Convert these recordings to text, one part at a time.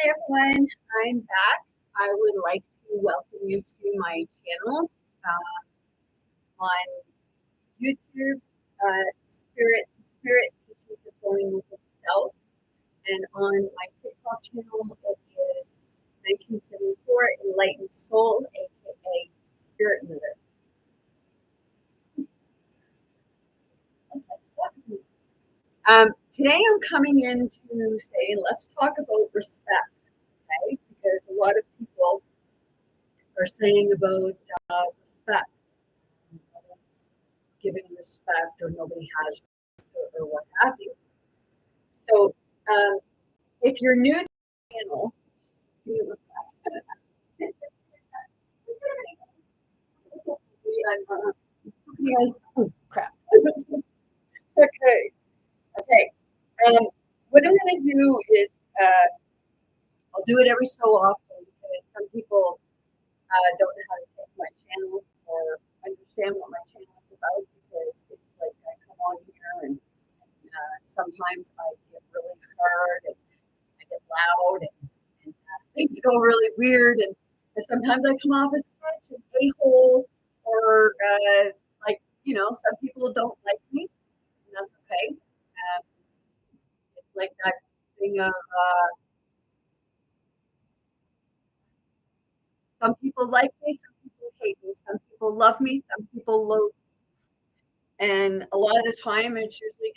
Hi everyone, I'm back. I would like to welcome you to my channels on YouTube, Spirit to Spirit Teachings of Going with Itself, and on my TikTok channel it is 1974 Enlightened Soul, aka Spirit Mother. Today I'm coming in to say let's talk about respect, okay? Because a lot of people are saying about respect, nobody's giving respect or nobody has respect or what have you. So if you're new to the channel, oh crap. Okay. What I'm going to do is I'll do it every so often because some people don't know how to take my channel or understand what my channel is about because it's like I come on here and sometimes I get really hard and I get loud and things go really weird and sometimes I come off as a bitch and a-hole or some people don't like me and that's okay. It's like that thing of some people like me, some people hate me, some people love me, some people loathe me. And a lot of the time it's usually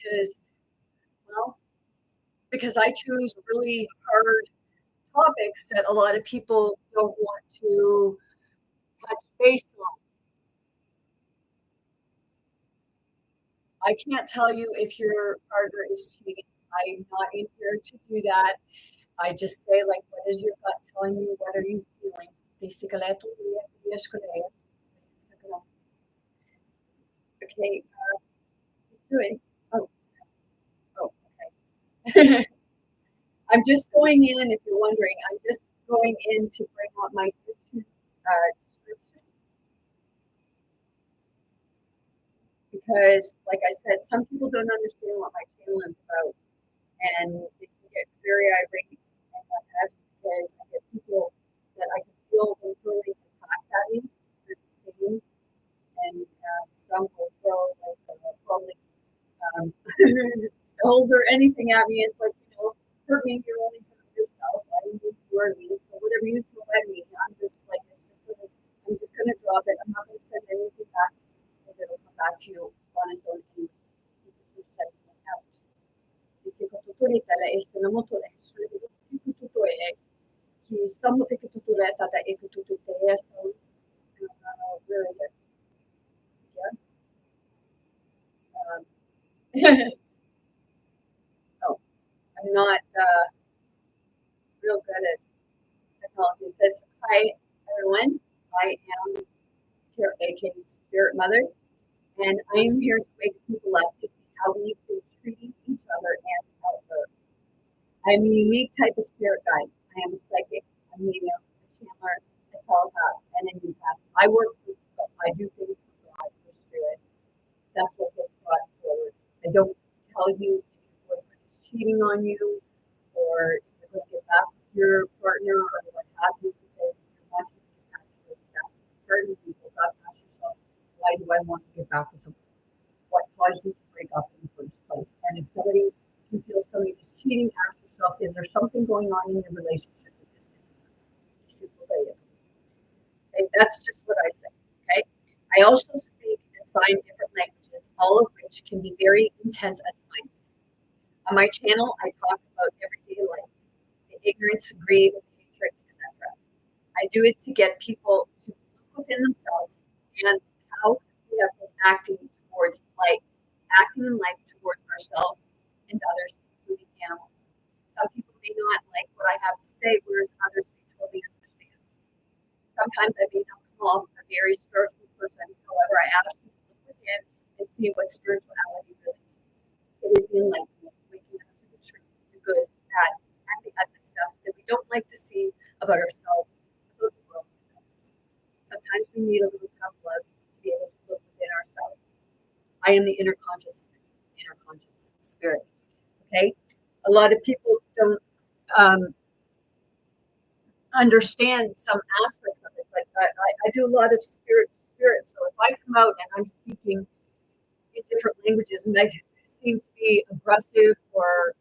because I choose really hard topics that a lot of people don't want to touch base on. I can't tell you if your partner is cheating. I'm not in here to do that. I just say, like, what is your gut telling you? What are you feeling? Okay, let's do it. Oh, oh, okay. I'm just going in, if you're wondering, I'm just going in to bring up my YouTube description because, like I said, some people don't understand what my channel is about and they can get very irate and what have you because I get people that I can feel them throwing attacks at me, they're disdain, and some will throw like probably spells or anything at me. It's like, hurt me, you're only hurting yourself. I didn't do you or me. So whatever you throw at me, I'm just like, I'm just gonna drop it. I'm not gonna send anything back because it'll come back to you on its own anyways. Because you're sending it out. Where is it? Yeah. Oh, I'm not real good at technology. It says, hi, everyone. I am here, aka Spirit Mother, and I am here to wake people up to see how we've been treating each other and other. I'm a unique type of spirit guide. I am a psychic, a medium, a channeler, a telepath, and an empath. I work with, I do things for God, for spirit. That's what gets brought forward. I don't tell you if your boyfriend is cheating on you or if you're going to get back with your partner or what have you because you're wanting to get back with that. Certain people, God, ask yourself, why do I want to get back with someone? What caused you to break up in the first place? And if you feel somebody is cheating, ask yourself, is there something going on in your relationship that just isn't related? Okay, that's just what I say. Okay. I also speak and sign different languages, all of which can be very intense at times. On my channel, I talk about everyday life, the ignorance, greed, hatred, etc. I do it to get people to look within themselves and how we have been acting towards life, acting in life towards ourselves and others, including animals. Some people may not like what I have to say, whereas others may totally understand. Sometimes I may not come off a very spiritual person. However, I ask you to look within and see what spirituality really means. It is enlightenment, waking up to the truth, the good, the bad, and the ugly stuff that we don't like to see about ourselves, about the world, and others. Sometimes we need a little tough love to be able to look within ourselves. I am the inner conscious spirit. Okay? A lot of people don't understand some aspects of it. Like I do a lot of spirit to spirit. So if I come out and I'm speaking in different languages and I seem to be aggressive or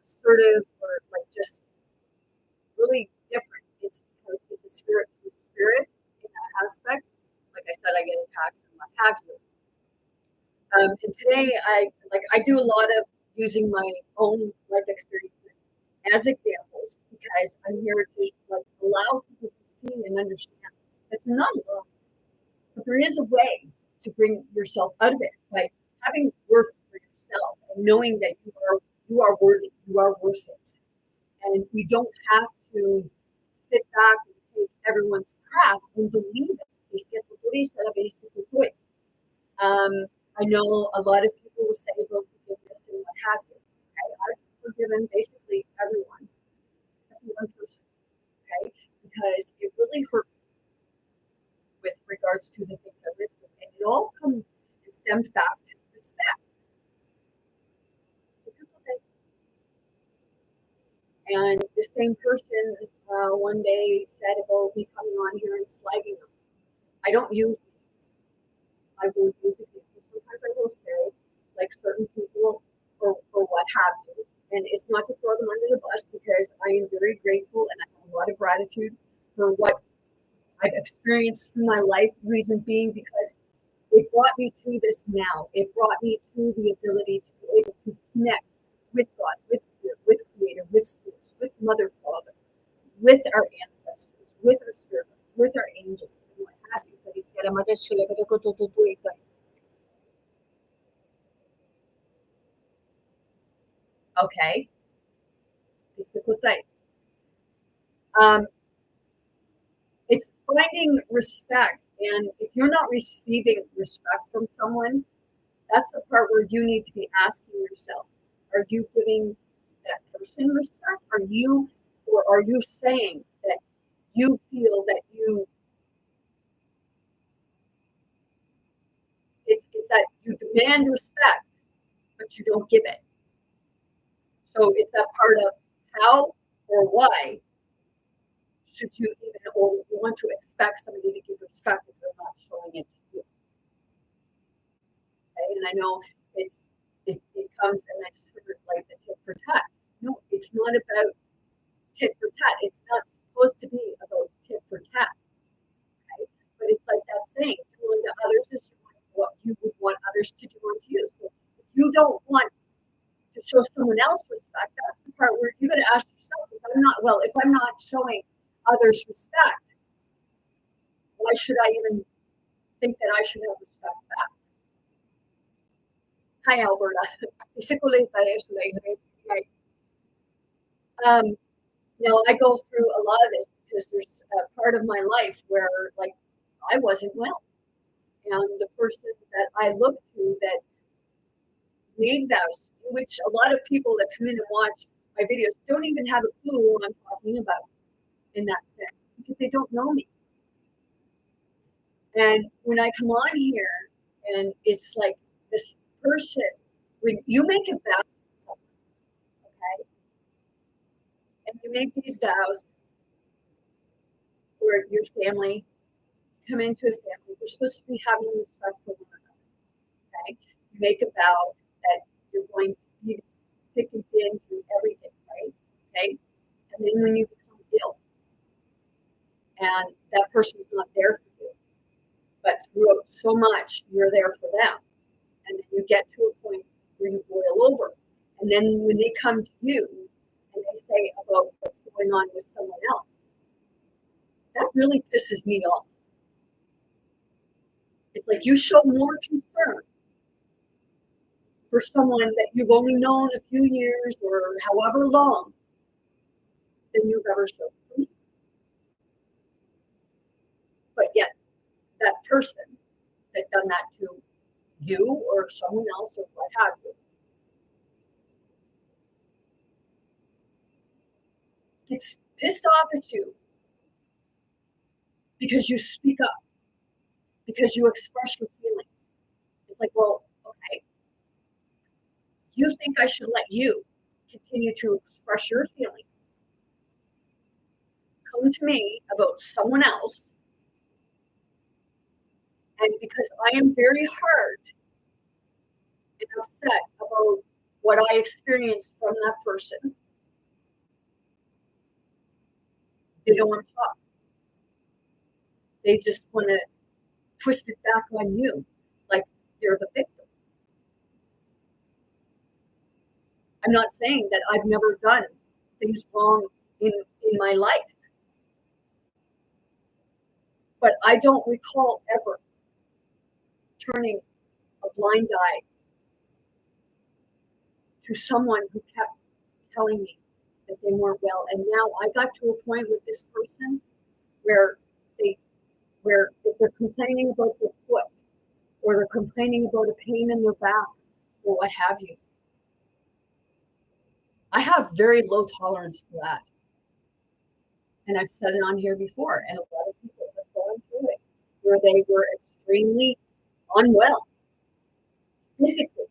assertive or like just really different, it's because it's a spirit to a spirit in that aspect. Like I said, I get attacks and what have you. And today I do a lot of using my own life experiences as examples because I'm here to like allow people to see and understand that you're not alone. But there is a way to bring yourself out of it by having worth for yourself and knowing that you are worthy, you are worth it. And you don't have to sit back and take everyone's crap and believe it. Just get the beliefs that are basically good. I know a lot of people will say about forgiveness and what have you. Okay? I've forgiven basically everyone except for one person. Okay, because it really hurt with regards to the things I went through, and it all come and stemmed back to respect. It's a simple thing. And the same person one day said about me coming on here and slagging them. I don't use names. I will use examples. Sometimes I will say, like certain people or what have you. And it's not to throw them under the bus because I am very grateful and I have a lot of gratitude for what I've experienced through my life. Reason being because it brought me to this now. It brought me to the ability to be able to connect with God, with Spirit, with Creator, with Source, with Mother, Father, with our ancestors, with our spirit, with our angels, and what have you. But he said, okay, um, it's finding respect. And if you're not receiving respect from someone, that's the part where you need to be asking yourself, are you giving that person respect? Or are you saying that you feel that it's that you demand respect, but you don't give it. So it's that part of how or why should you even or want to expect somebody to give respect if they're not showing it to you? Okay? And I know it comes and I just heard like the tit for tat. No, it's not about tit for tat. It's not supposed to be about tit for tat. Okay? But it's like that saying, do unto others as what you would want others to do unto you. So if you don't want to show someone else respect, that's the part where you got to ask yourself, if I'm not showing others respect, why should I even think that I should have respect back? Hi, Alberta. Basically, like, um, I go through a lot of this because there's a part of my life where, like, I wasn't well. And the person that I look to that made vows, which a lot of people that come in and watch my videos don't even have a clue what I'm talking about in that sense because they don't know me. And when I come on here and it's like this person, when you make a vow to someone, okay, and you make these vows for your family, come into a family, you're supposed to be having respect for one another, okay? You make a vow that you're going to be thick and thin through everything, right? Okay? And then when you become ill and that person's not there for you, but throughout so much, you're there for them. And then you get to a point where you boil over. And then when they come to you and they say about what's going on with someone else, that really pisses me off. It's like you show more concern for someone that you've only known a few years or however long than you've ever shown for me. But yet, that person that done that to you or someone else or what have you gets pissed off at you because you speak up, because you express your feelings. It's like, well, okay, you think I should let you continue to express your feelings come to me about someone else, and because I am very hard and upset about what I experienced from that person, they don't want to talk. They just want to twist it back on you, like they're the victim. I'm not saying that I've never done things wrong in my life, but I don't recall ever turning a blind eye to someone who kept telling me that they weren't well. And now I got to a point with this person where if they're complaining about their foot, or they're complaining about a pain in their back, or what have you, I have very low tolerance for that. And I've said it on here before, and a lot of people have gone through it, where they were extremely unwell, physically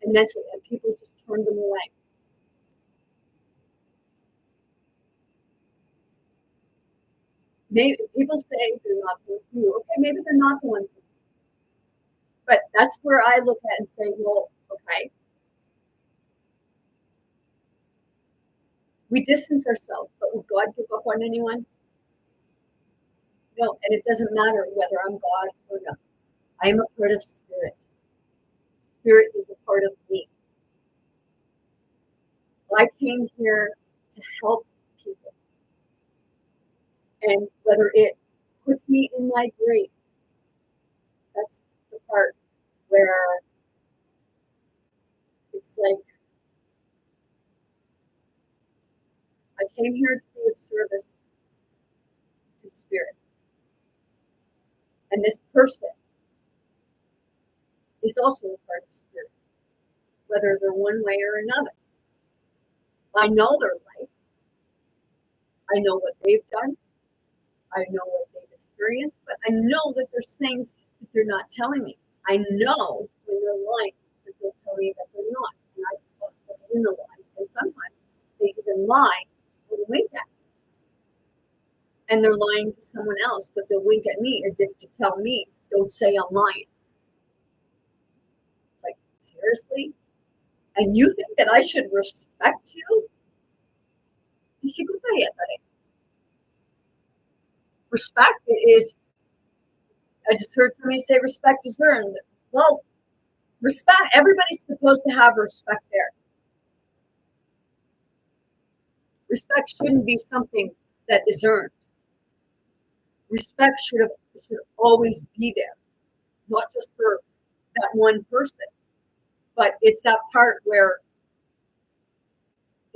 and mentally, and people just turned them away. Maybe people say they're not going for you. Okay, maybe they're not the one for you. But that's where I look at and say, well, okay, we distance ourselves, but will God give up on anyone? No, and it doesn't matter whether I'm God or not. I am a part of spirit. Spirit is a part of me. I came here to help people. And whether it puts me in my grave, that's the part where it's like, I came here to be of service to spirit. And this person is also a part of spirit, whether they're one way or another. I know their life. I know what they've done. I know what they've experienced, but I know that there's things that they're not telling me. I know when they're lying that they'll tell me that they're not. And I analyze, and sometimes they even lie or wink at me. And they're lying to someone else, but they'll wink at me as if to tell me, don't say I'm lying. It's like, seriously? And you think that I should respect you? Respect is, I just heard somebody say respect is earned. Well, respect, everybody's supposed to have respect there. Respect shouldn't be something that is earned. Respect should always be there, not just for that one person, but it's that part where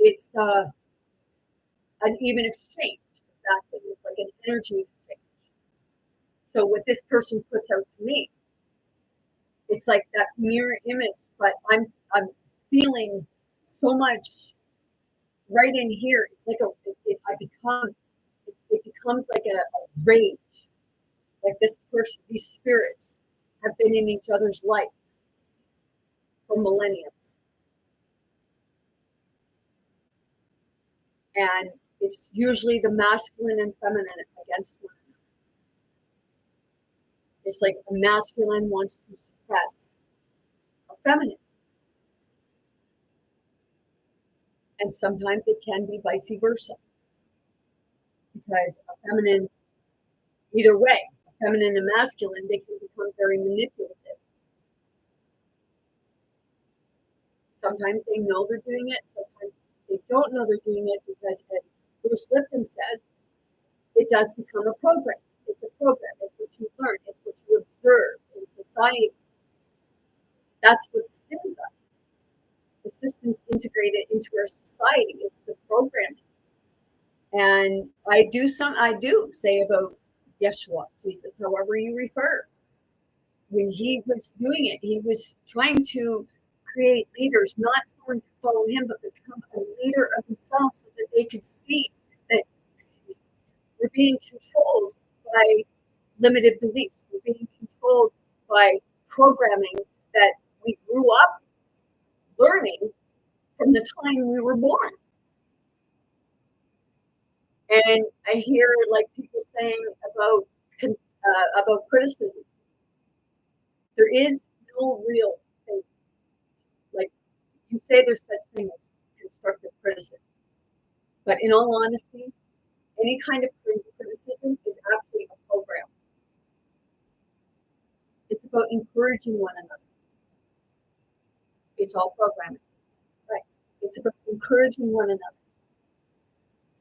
it's an even exchange. Exactly, it's like an energy exchange. So what this person puts out to me, it's like that mirror image, but I'm feeling so much right in here. It's like it becomes like a rage. Like this person, these spirits have been in each other's life for millenniums. And it's usually the masculine and feminine against one another. It's like a masculine wants to suppress a feminine. And sometimes it can be vice versa. Because a feminine, either way, a feminine and masculine, they can become very manipulative. Sometimes they know they're doing it, sometimes they don't know they're doing it, because as Bruce Lipton says, it does become a program. It's a program. It's what you learn. It's what you observe in society. That's what the sins are. The systems integrated into our society. It's the programming. And I do say about Yeshua, Jesus, however you refer. When he was doing it, he was trying to create leaders, not someone to follow him, but become a leader of himself, so that they could see that we're being controlled by limited beliefs. We're being controlled by programming that we grew up learning from the time we were born. And I hear like people saying about criticism. There is no real thing. Like you say, there's such thing as constructive criticism, but in all honesty, any kind of criticism is actually a program. It's about encouraging one another. It's all programming, right? It's about encouraging one another,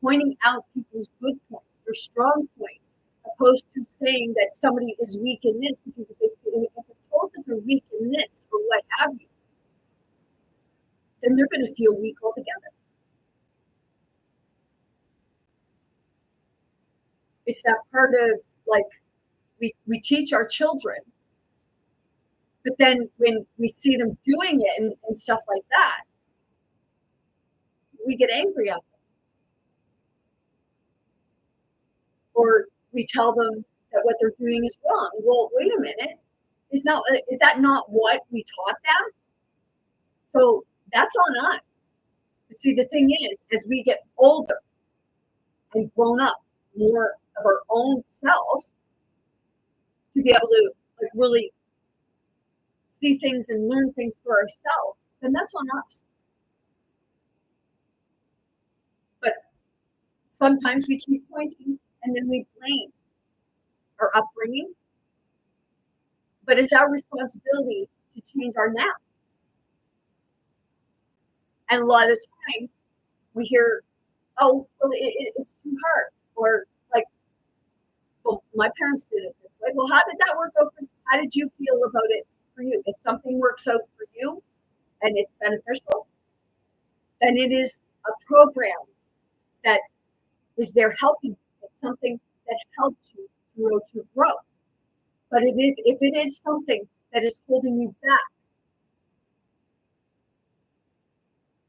pointing out people's good points, their strong points, opposed to saying that somebody is weak in this, because if they're told that they're weak in this or what have you, then they're going to feel weak altogether. It's that part of like we teach our children, but then when we see them doing it and stuff like that, we get angry at them. Or we tell them that what they're doing is wrong. Well, wait a minute. Is that not what we taught them? So that's on us. But see, the thing is, as we get older and grown up, more of our own selves, to be able to like really see things and learn things for ourselves, then that's on us. But sometimes we keep pointing and then we blame our upbringing. But it's our responsibility to change our now. And a lot of the time we hear, oh, well, it's too hard. Or like, well, my parents did it this way. Well, how did that work out for you? How did you feel about it for you? If something works out for you and it's beneficial, then it is a program that is there helping you. It's something that helps you throughout your growth. But if it is something that is holding you back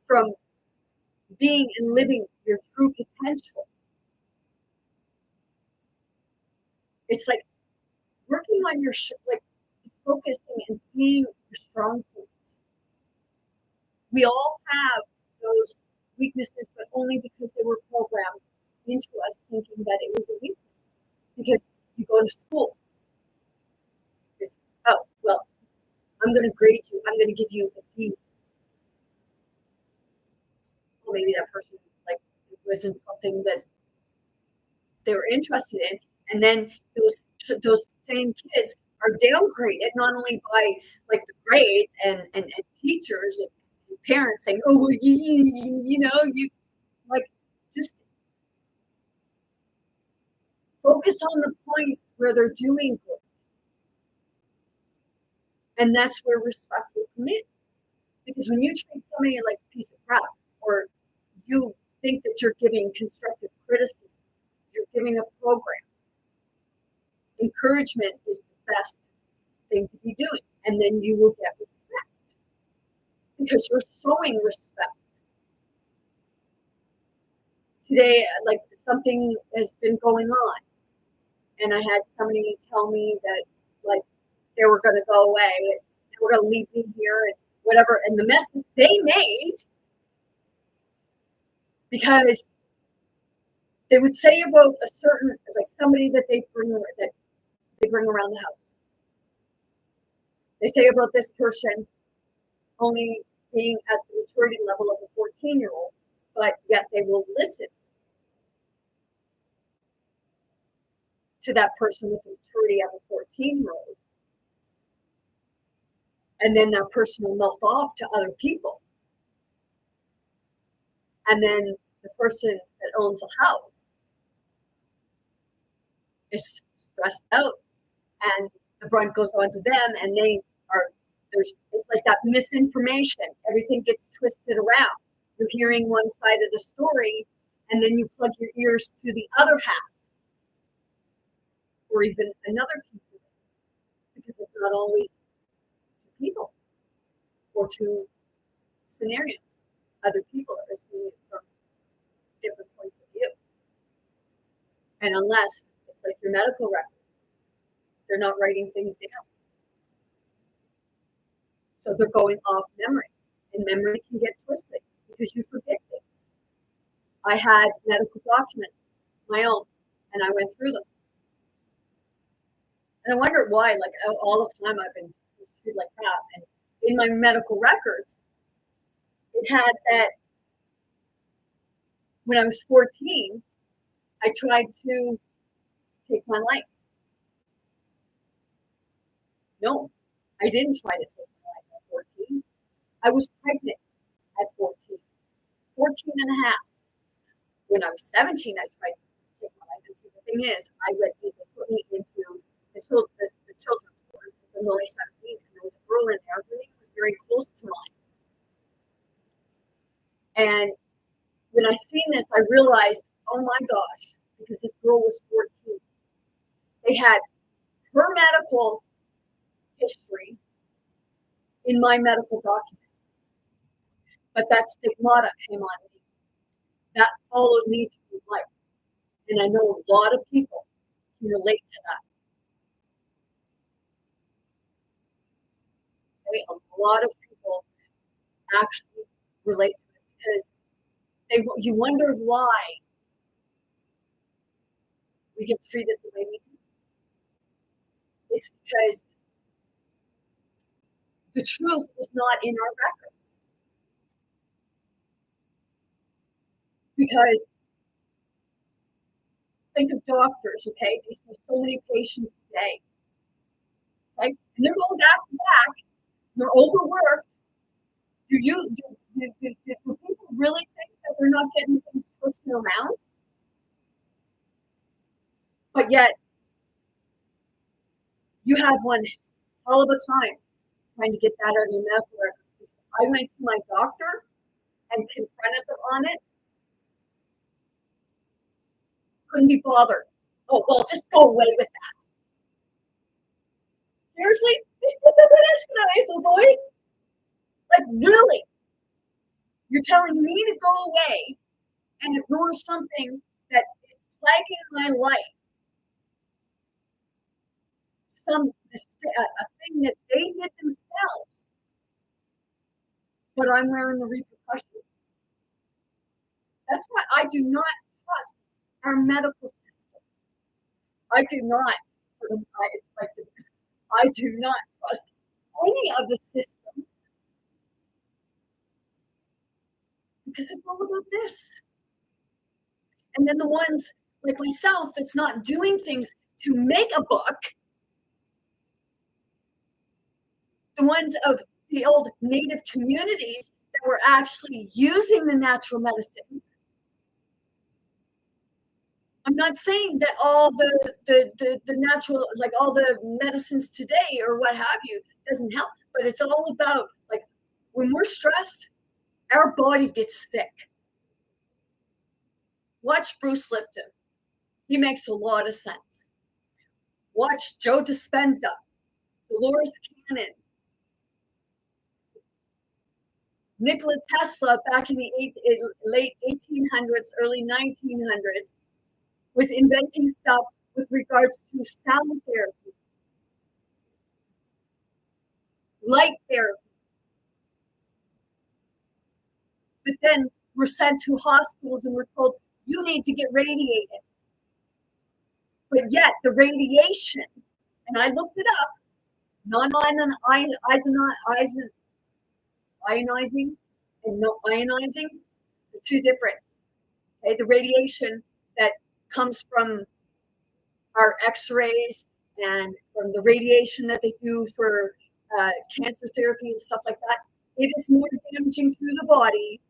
from being and living your true potential, it's like working on your like focusing and seeing your strong points. We all have those weaknesses, but only because they were programmed into us thinking that it was a weakness. Because you go to school, it's, oh well, I'm going to grade you. I'm going to give you a D. Well, maybe that person like it wasn't something that they were interested in, and then those same kids are downgraded not only by like the grades and teachers and parents saying, oh well, you know you like just focus on the points where they're doing good, and that's where respect will come in. Because when you treat somebody like a piece of crap, or you think that you're giving constructive criticism, you're giving a program. Encouragement is the best thing to be doing, and then you will get respect because you're showing respect. Today, like something has been going on, and I had somebody tell me that like they were going to go away, they were going to leave me here, and whatever, and the mess they made because they would say about a certain like somebody that they bring around the house. They say about this person only being at the maturity level of a 14-year-old, but yet they will listen to that person with the maturity of a 14-year-old. And then that person will melt off to other people. And then the person that owns the house is stressed out, and the brunt goes on to them, and it's like that misinformation. Everything gets twisted around. You're hearing one side of the story, and then you plug your ears to the other half, or even another piece of it, because it's not always to people or to scenarios. Other people are seeing it from different points of view. And unless it's like your medical records, they're not writing things down. So they're going off memory, and memory can get twisted because you forget things. I had medical documents my own, and I went through them. And I wondered why, like all the time I've been treated like that. And in my medical records, it had that when I was 14, I tried to take my life. No, I didn't try to take my life at 14. I was pregnant at 14, 14 and a half. When I was 17, I tried to take my life. And see, the thing is, I would either put me into the children's ward because I'm only 17, and there was a girl in there who was very close to mine. And when I seen this, I realized, oh my gosh, because this girl was 14. They had her medical history in my medical documents. But that stigmata came on me. That followed me through life. And I know a lot of people can relate to that. Okay? A lot of people actually relate to it because you wonder why we get treated the way we do. It's because the truth is not in our records. Because think of doctors, okay? They see so many patients a day. Right? And they're going back to back. They're overworked. Do people really think that they're not getting things twisted around? But yet, you have one hell of a time trying to get that out of your medical records. I went to my doctor and confronted them on it. Couldn't be bothered. Oh, well, just go away with that. Seriously? This doesn't ask for little boy. Like, really? You're telling me to go away and ignore something that is plaguing my life? A thing that they did themselves, but I'm wearing the repercussions. That's why I do not trust our medical system. I do not trust any of the systems because it's all about this. And then the ones like myself that's not doing things to make a buck, the ones of the old native communities that were actually using the natural medicines. I'm not saying that all the natural, like all the medicines today or what have you, doesn't help, but it's all about like when we're stressed, our body gets sick. Watch Bruce Lipton. He makes a lot of sense. Watch Joe Dispenza, Dolores Cannon, Nikola Tesla back in the late 1800s, early 1900s, was inventing stuff with regards to sound therapy, light therapy. But then we're sent to hospitals and we're told, you need to get radiated. But yet the radiation, and I looked it up, non-ionizing and no ionizing, the two different. Okay, the radiation that comes from our x-rays and from the radiation that they do for cancer therapy and stuff like that, it is more damaging to the body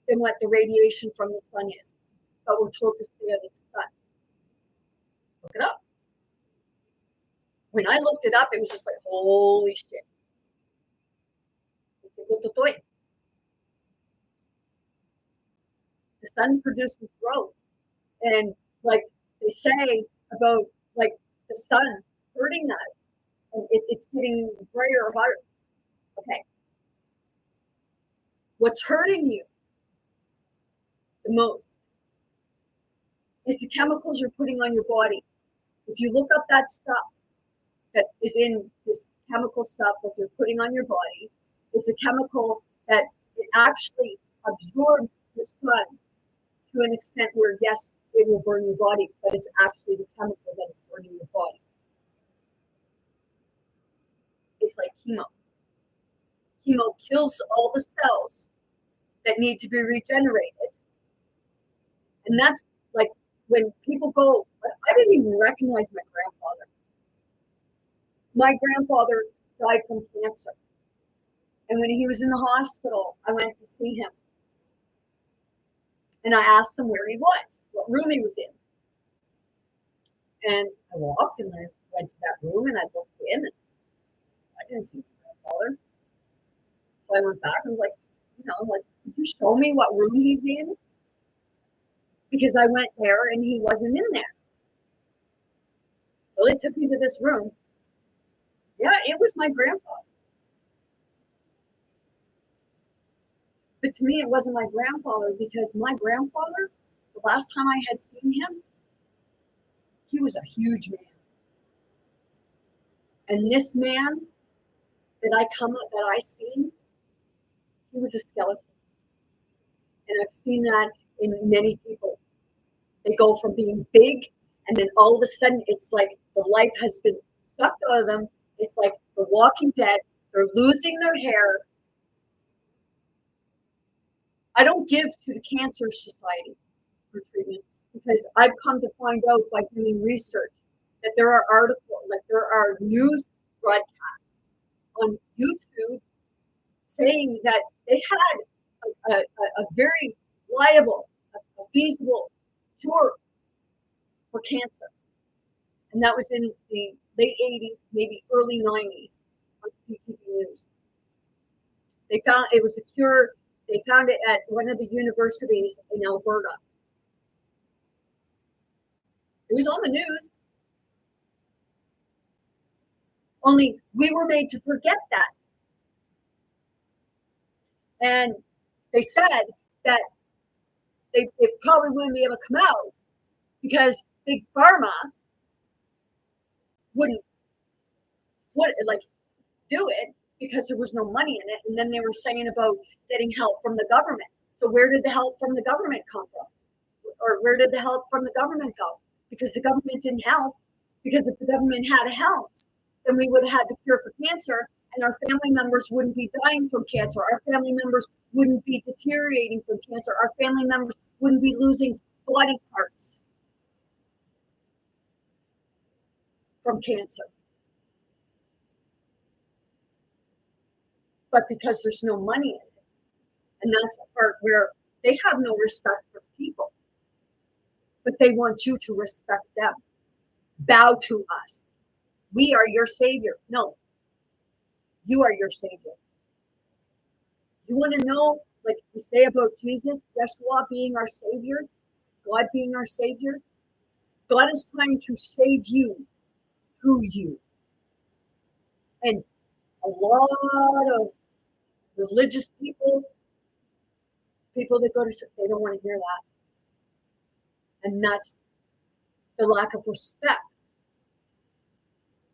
than what the radiation from the sun is. But we're told to stay out of the sun. Look it up. When I looked it up, it was just like, holy shit. The sun produces growth. And like they say about like the sun hurting us, and it's getting brighter or hotter. Okay. What's hurting you the most is the chemicals you're putting on your body. If you look up that stuff that is in this chemical stuff that you're putting on your body, it's a chemical that it actually absorbs the sun to an extent where, yes, it will burn your body, but it's actually the chemical that is burning your body. It's like chemo. Chemo kills all the cells that need to be regenerated. And that's like when people go, I didn't even recognize my grandfather. My grandfather died from cancer. And when he was in the hospital, I went to see him. And I asked him where he was, what room he was in. And I walked and I went to that room and I looked in and I didn't see my grandfather. So I went back and was like, could you show me what room he's in? Because I went there and he wasn't in there. So they took me to this room. Yeah, it was my grandfather. But to me, it wasn't my grandfather because my grandfather, the last time I had seen him, he was a huge man. And this man that I seen, he was a skeleton. And I've seen that in many people. They go from being big, and then all of a sudden, it's like the life has been sucked out of them. It's like The Walking Dead. They're losing their hair. I don't give to the Cancer Society for treatment because I've come to find out by doing research that there are articles, like there are news broadcasts on YouTube saying that they had a very viable, a feasible cure for cancer. And that was in the late 80s, maybe early 90s on CTV News. They found it was a cure. They found it at one of the universities in Alberta. It was on the news. Only we were made to forget that. And they said that they probably wouldn't be able to come out because Big Pharma wouldn't do it because there was no money in it. And then they were saying about getting help from the government. So where did the help from the government come from? Or where did the help from the government go? Because the government didn't help. Because if the government had helped, then we would have had the cure for cancer and our family members wouldn't be dying from cancer. Our family members wouldn't be deteriorating from cancer. Our family members wouldn't be losing body parts from cancer. But because there's no money in it, and that's the part where they have no respect for people, but they want you to respect them. Bow to us. We are your savior. No, you are your savior. You want to know, like we say about Jesus, Yeshua being our savior, God being our savior? God is trying to save you through you. And a lot of religious people that go to church, they don't want to hear that. And that's the lack of respect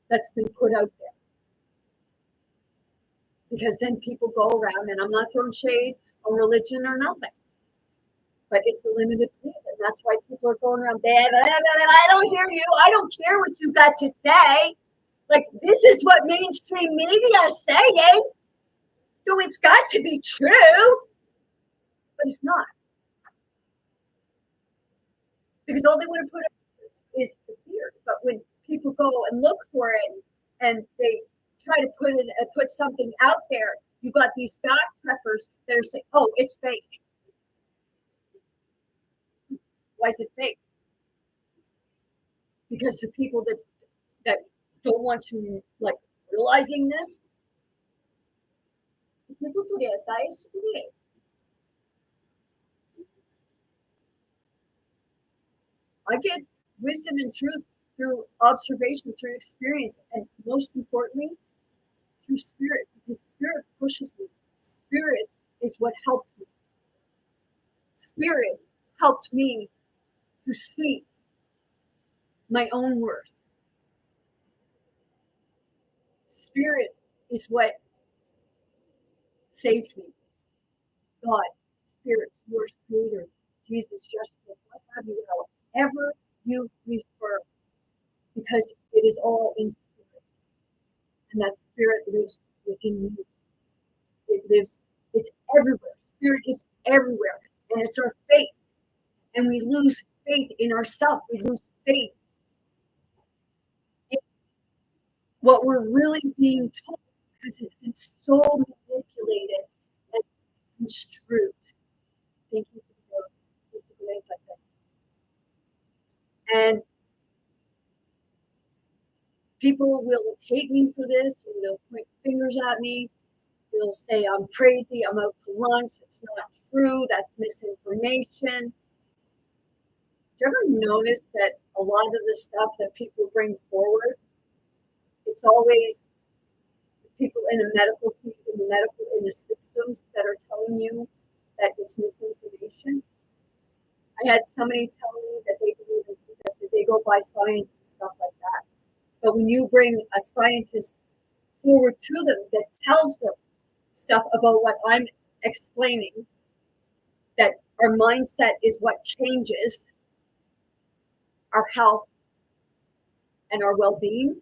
that's been put out there. Because then people go around, and I'm not throwing shade on religion or nothing, but it's a limited belief, and that's why people are going around, I don't hear you, I don't care what you got to say. Like, this is what mainstream media is saying, so it's got to be true, but it's not. Because all they want to put up is the fear. But when people go and look for it and they try to put something out there, you got these fact checkers that are saying, "Oh, it's fake." Why is it fake? Because the people that don't want you like realizing this, I get wisdom and truth through observation, through experience, and most importantly, through spirit, because spirit pushes me. Spirit is what helped me. Spirit helped me to see my own worth. Spirit is what saved me. God, Spirit, Source, Creator, Jesus, Yeshua, what have you, whatever you prefer, because it is all in spirit, and that spirit lives within you. It lives, it's everywhere. Spirit is everywhere, and it's our faith. And we lose faith in ourselves. We lose faith in what we're really being told, because it's been so manipulated and construed. Thank you for those. And people will hate me for this, or they'll point fingers at me. They'll say I'm crazy, I'm out to lunch, it's not true, that's misinformation. Do you ever notice that a lot of the stuff that people bring forward, it's always people in the medical field, in the systems that are telling you that it's misinformation? I had somebody tell me that they believe in, that they go by science and stuff like that. But when you bring a scientist forward to them that tells them stuff about what I'm explaining, that our mindset is what changes our health and our well-being.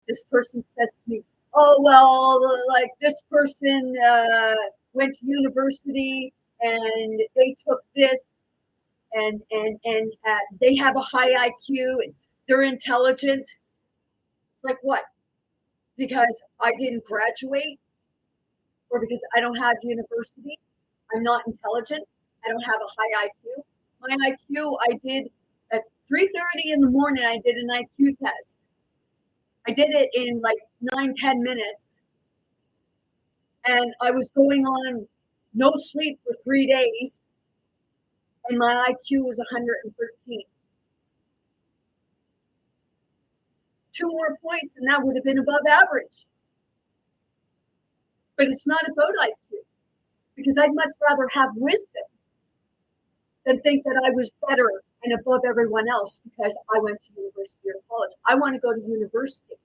This person says to me, oh, well, like this person went to university and they took this and they have a high IQ and they're intelligent. It's like, what? Because I didn't graduate, or because I don't have university, I'm not intelligent, I don't have a high IQ. My IQ, I did at 3:30 in the morning, I did an IQ test. I did it in like 9-10 minutes. And I was going on no sleep for 3 days. And my IQ was 113. 2 more points and that would have been above average. But it's not about IQ, because I'd much rather have wisdom than think that I was better and above everyone else because I went to university or college. I want to go to university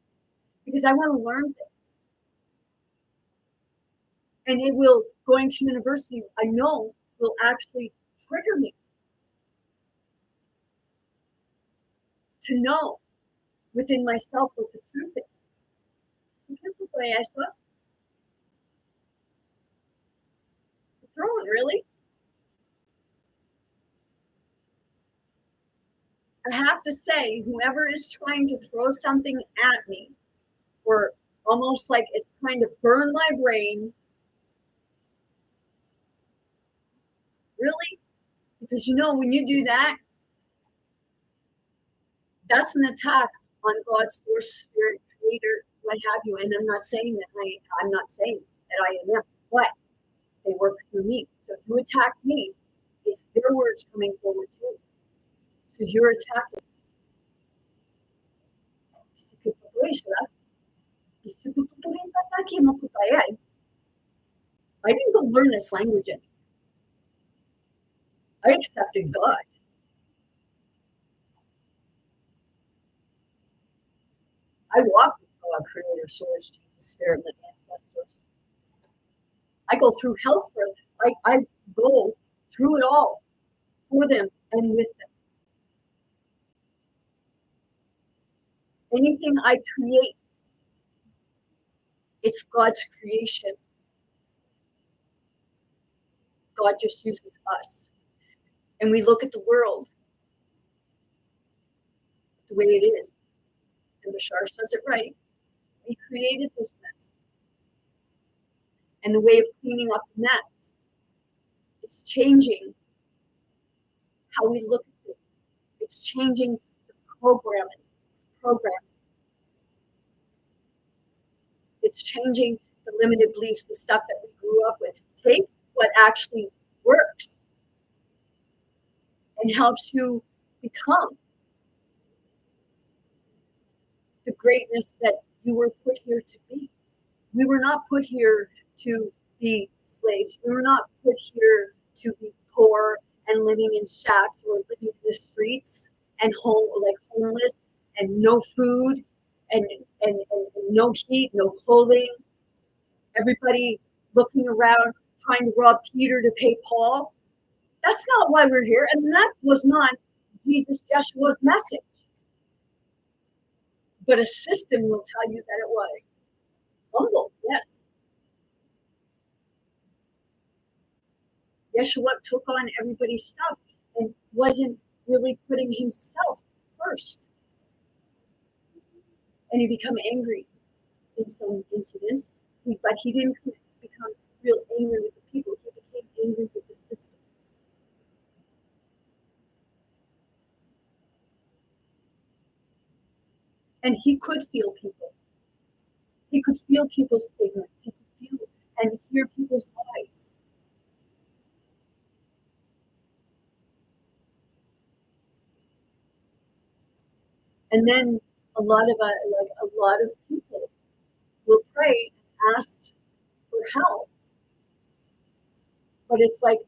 because I want to learn things. And it will, going to university, I know, will actually trigger me to know within myself what the truth is. Throwing, really? I have to say, whoever is trying to throw something at me, or almost like it's trying to burn my brain, really? Because you know, when you do that, that's an attack on God's source, spirit, creator, what have you. And I'm not saying that I'm not saying that I am, but they work through me. So if you attack me, it's their words coming forward too. So you're attacking. I didn't go learn this language anymore. I accepted God. I walk with God, creator, source, Jesus, spirit, and ancestors. I go through hell for them. I go through it all for them and with them. Anything I create, it's God's creation. God just uses us. And we look at the world the way it is. And Bashar says it right. We created this mess. And the way of cleaning up the mess is changing how we look at things. It's changing the programming. It's changing the limited beliefs, the stuff that we grew up with. Take what actually works and helps you become the greatness that you were put here to be. We were not put here to be slaves. We were not put here to be poor and living in shacks or living in the streets and homeless and no food and no heat, no clothing. Everybody looking around trying to rob Peter to pay Paul. That's not why we're here, and that was not Jesus Yeshua's message. But a system will tell you that it was. Humble, yes. Yeshua took on everybody's stuff and wasn't really putting himself first. And he became angry in some incidents, but he didn't become real angry with the people. He became angry with the systems. And he could feel people. He could feel people's ignorance. He could feel and hear people's lies. And then a lot of people will pray and ask for help. But it's like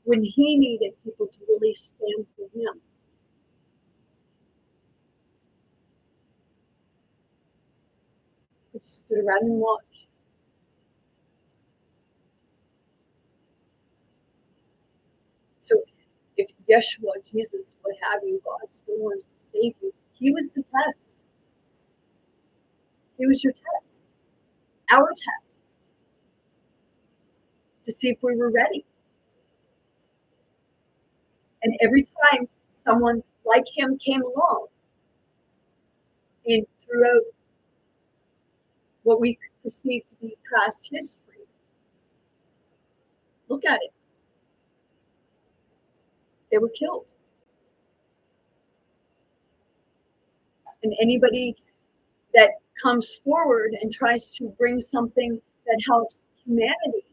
when he needed people to really stand for him. He just stood around and watched. So if Yeshua, Jesus, what have you, God still wants to save you, he was the test. He was your test. Our test. To see if we were ready. And every time someone like him came along, and throughout what we perceive to be past history, look at it. They were killed. And anybody that comes forward and tries to bring something that helps humanity,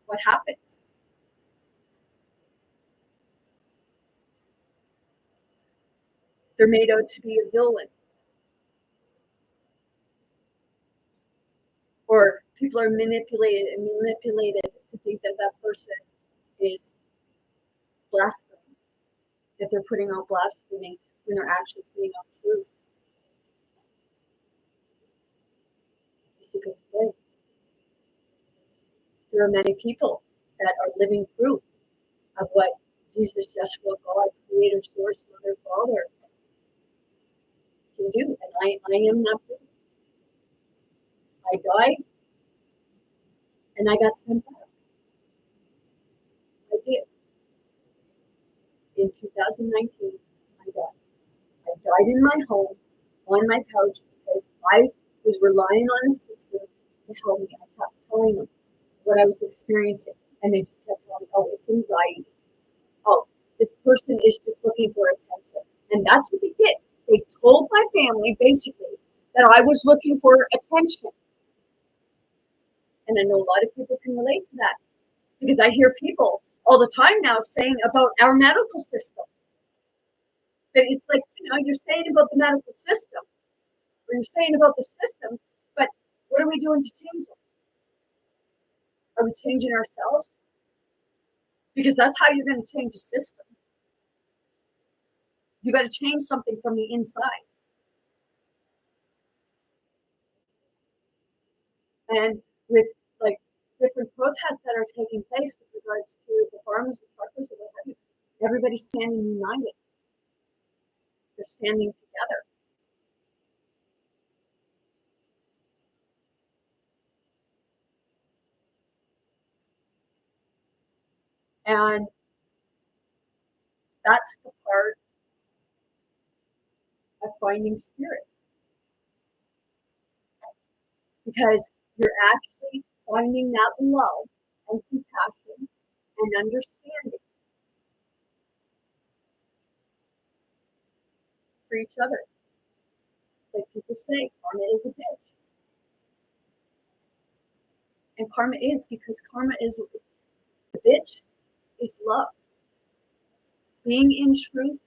what happens? They're made out to be a villain. Or people are manipulated to think that that person is blaspheming, that they're putting out blasphemy when they're actually putting out truth. It's a good thing. There are many people that are living proof of what Jesus, Yeshua, God, Creator, Source, Mother, Father can do. And I am that proof. I died and I got sent back. I did. In 2019, I died. I died in my home on my couch because I was relying on a system to help me. I kept telling them what I was experiencing, and they just kept telling me, oh, it's anxiety. Oh, this person is just looking for attention. And that's what they did. They told my family, basically, that I was looking for attention. And I know a lot of people can relate to that because I hear people all the time now saying about our medical system. But it's like, you're saying about the medical system, or you're saying about the systems, but what are we doing to change them? Are we changing ourselves? Because that's how you're going to change a system. You got to change something from the inside. And with like different protests that are taking place with regards to the farmers and truckers and what have you, everybody's standing united. They're standing together. And that's the part of finding spirit. Because you're actually finding that love and compassion and understanding for each other. It's like people say, karma is a bitch. And karma is because karma is the bitch is love. Being in truth,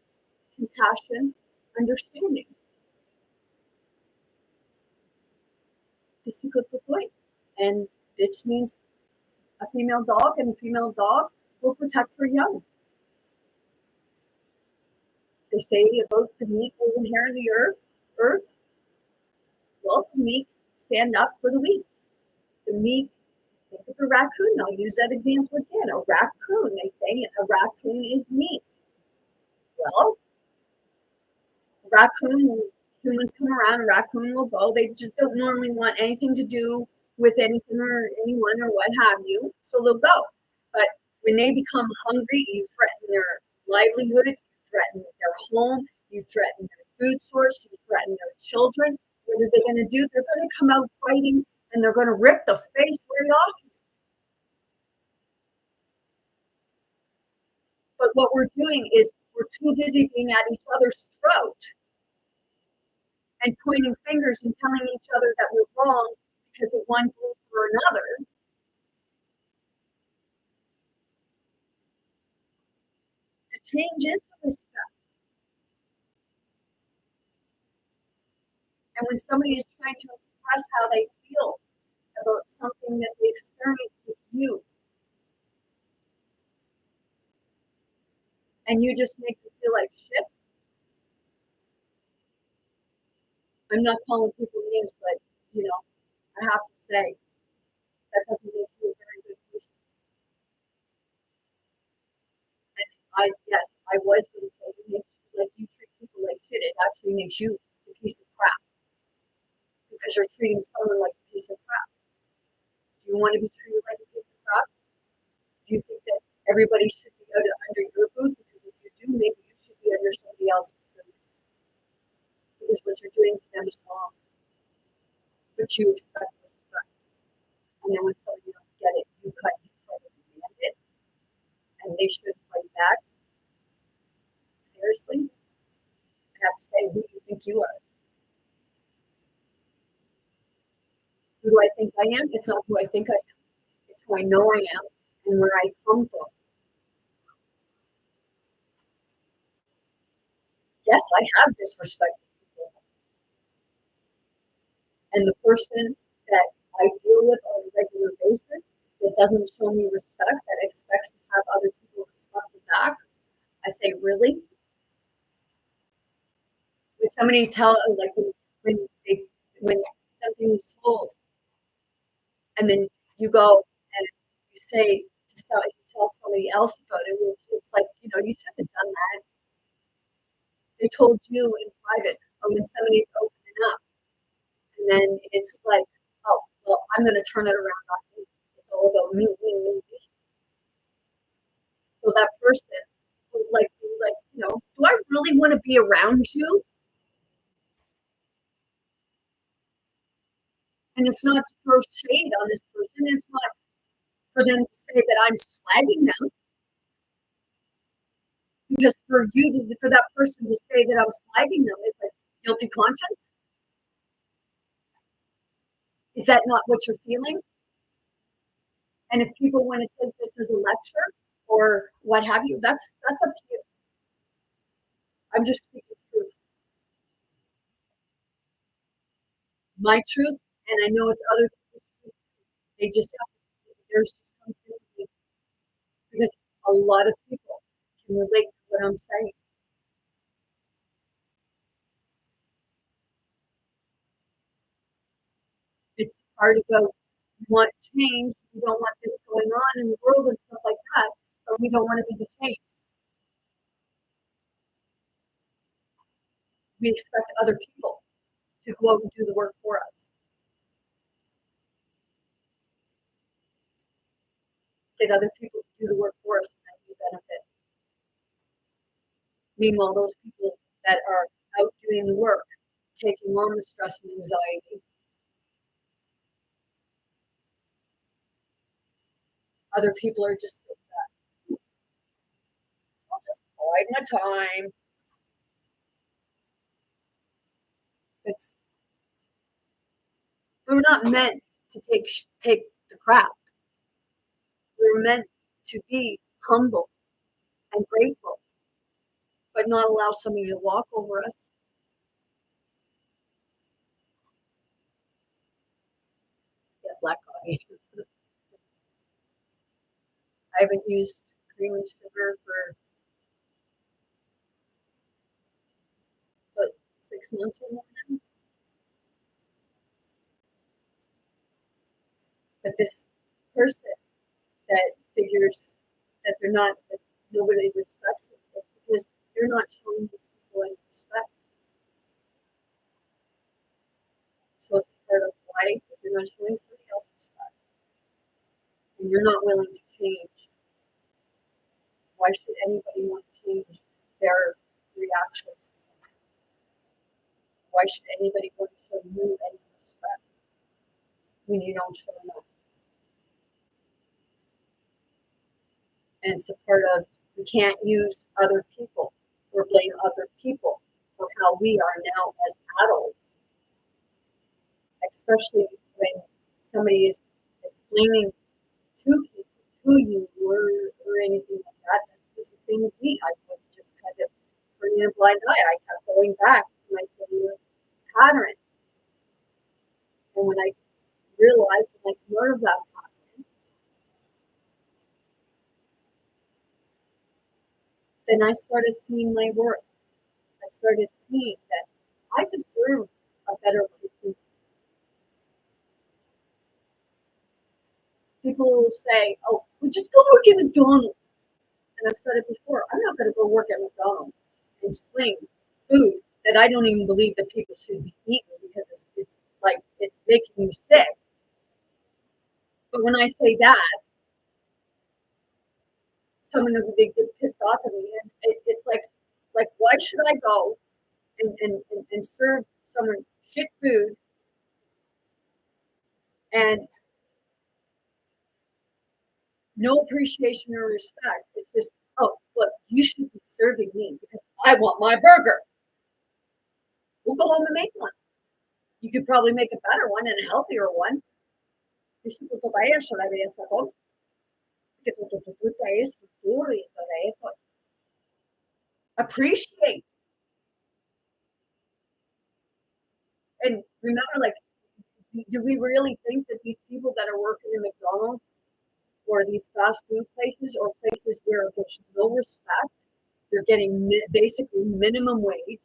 compassion, understanding. This is the point. And bitch means a female dog, and a female dog will protect her young. They say about the meek will inherit the earth. Well, the meek stand up for the weak. The meek think of a raccoon. I'll use that example again. A raccoon, they say a raccoon is meat. Well, raccoon, humans come around, a raccoon will go. They just don't normally want anything to do with anything or anyone or what have you, so they'll go. But when they become hungry, you threaten their livelihood, you threaten their home, you threaten their food source, you threaten their children. What are they going to do? They're going to come out fighting and they're going to rip the face right off you. But what we're doing is we're too busy being at each other's throat and pointing fingers and telling each other that we're wrong because of one group or another. The change is the respect. And when somebody is trying to express how they feel about something that they experienced with you, and you just make them feel like shit, I'm not calling people names, but you know, I have to say that doesn't make you a very good person. And yes, I was going to say, like you treat people like shit, it actually makes you a piece of crap because you're treating someone like a piece of crap. Do you want to be treated like a piece of crap? Do you think that everybody should be out under your boot? Because if you do, maybe you should be under somebody else's boot. Because what you're doing to them is wrong. But you expect respect. And then when somebody don't get it, you cut and try to demand it. And they should fight back. Seriously? I have to say, who do you think you are? Who do I think I am? It's not who I think I am. It's who I know I am and where I come from. Yes, I have disrespected people. And the person that I deal with on a regular basis that doesn't show me respect, that expects to have other people respect me back, I say, really? When somebody tell like when they when something is told and then you go and you say you tell somebody else about it, it's like, you shouldn't have done that. They told you in private, or when somebody's opening up, and then it's like, oh, well, I'm going to turn it around on me. It's all about me, me, me, me. So that person would like, do I really want to be around you? And it's not to throw shade on this person. It's not for them to say that I'm slagging them. Just for that person to say that I'm slagging them is like guilty conscience. Is that not what you're feeling? And if people want to take this as a lecture or what have you, that's up to you. I'm just speaking truth. My truth, and I know it's other people's truth. They just have to, theirs just comes to me because a lot of people can relate to what I'm saying. It's hard to go, we want change, we don't want this going on in the world and stuff like that, but we don't want to be the change. We expect other people to go out and do the work for us. Get other people to do the work for us and then we benefit. Meanwhile, those people that are out doing the work, taking on the stress and anxiety, other people are just sitting back. I'll just bide my time. It's we're not meant to take the crap. We're meant to be humble and grateful, but not allow somebody to walk over us. Yeah, black coffee. I haven't used cream and sugar for about 6 months or more now. But this person that figures that they're not, that nobody respects them. It's because they're not showing these people any respect. So it's part of life if you're not showing somebody else respect and you're not willing to change. Why should anybody want to change their reaction? Why should anybody want to show you any respect when you don't show them? And it's a part of we can't use other people or blame other people for how we are now as adults, especially when somebody is explaining to people, to you, or anything like that. It's the same as me. I was just kind of turning a blind eye. I kept going back to my same pattern. And when I realized and I came out of that pattern, then I started seeing my worth. I started seeing that I deserve a better life than this. People will say, oh, well, just go work at McDonald's. And I've said it before, I'm not going to go work at McDonald's and sling food that I don't even believe that people should be eating because it's like it's making you sick. But when I say that, someone they get pissed off at me, and it's like why should I go and serve someone shit food and no appreciation or respect? It's just, oh, look, you should be serving me because I want my burger. We'll go home and make one. You could probably make a better one and a healthier one. Appreciate. And remember, like, do we really think that these people that are working in McDonald's or these fast food places or places where there's no respect, they're getting basically minimum wage?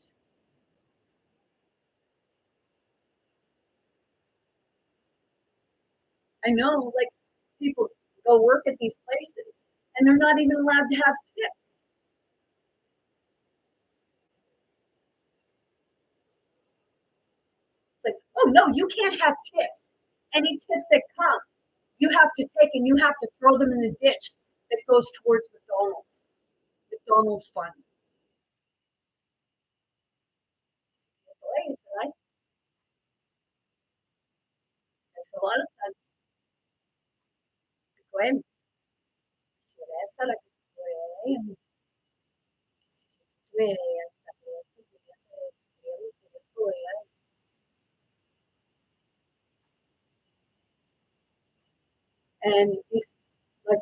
I know, like, people go work at these places and they're not even allowed to have tips. It's like, oh no, you can't have tips. Any tips that come, you have to take and you have to throw them in the ditch that goes towards McDonald's fund. Right? Makes a lot of sense. Gwen, and these like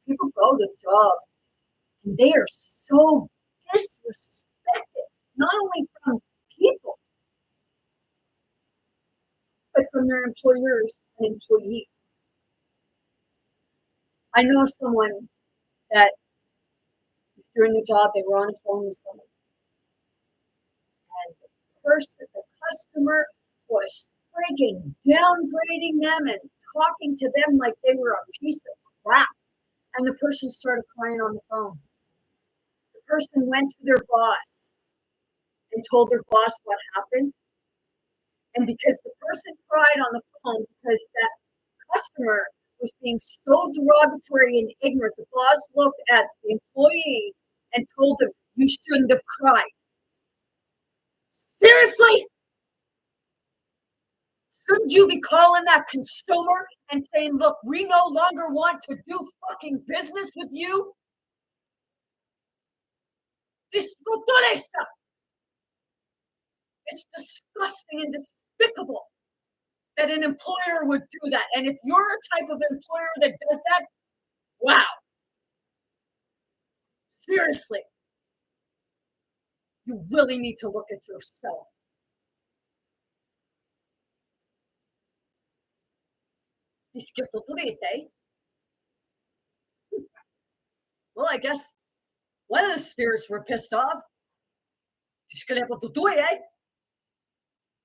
people go to jobs and they are so disrespected, not only from people, but from their employers and employees. I know someone that was doing the job, they were on the phone with someone, and the customer was frigging downgrading them and talking to them like they were a piece of crap. And the person started crying on the phone. The person went to their boss and told their boss what happened. And because the person cried on the phone because that customer was being so derogatory and ignorant, the boss looked at the employee and told him, you shouldn't have cried. Seriously? Shouldn't you be calling that consumer and saying, look, we no longer want to do fucking business with you? It's disgusting and despicable that an employer would do that. And if you're a type of employer that does that, wow. Seriously. You really need to look at yourself. Well, I guess one of the spirits were pissed off.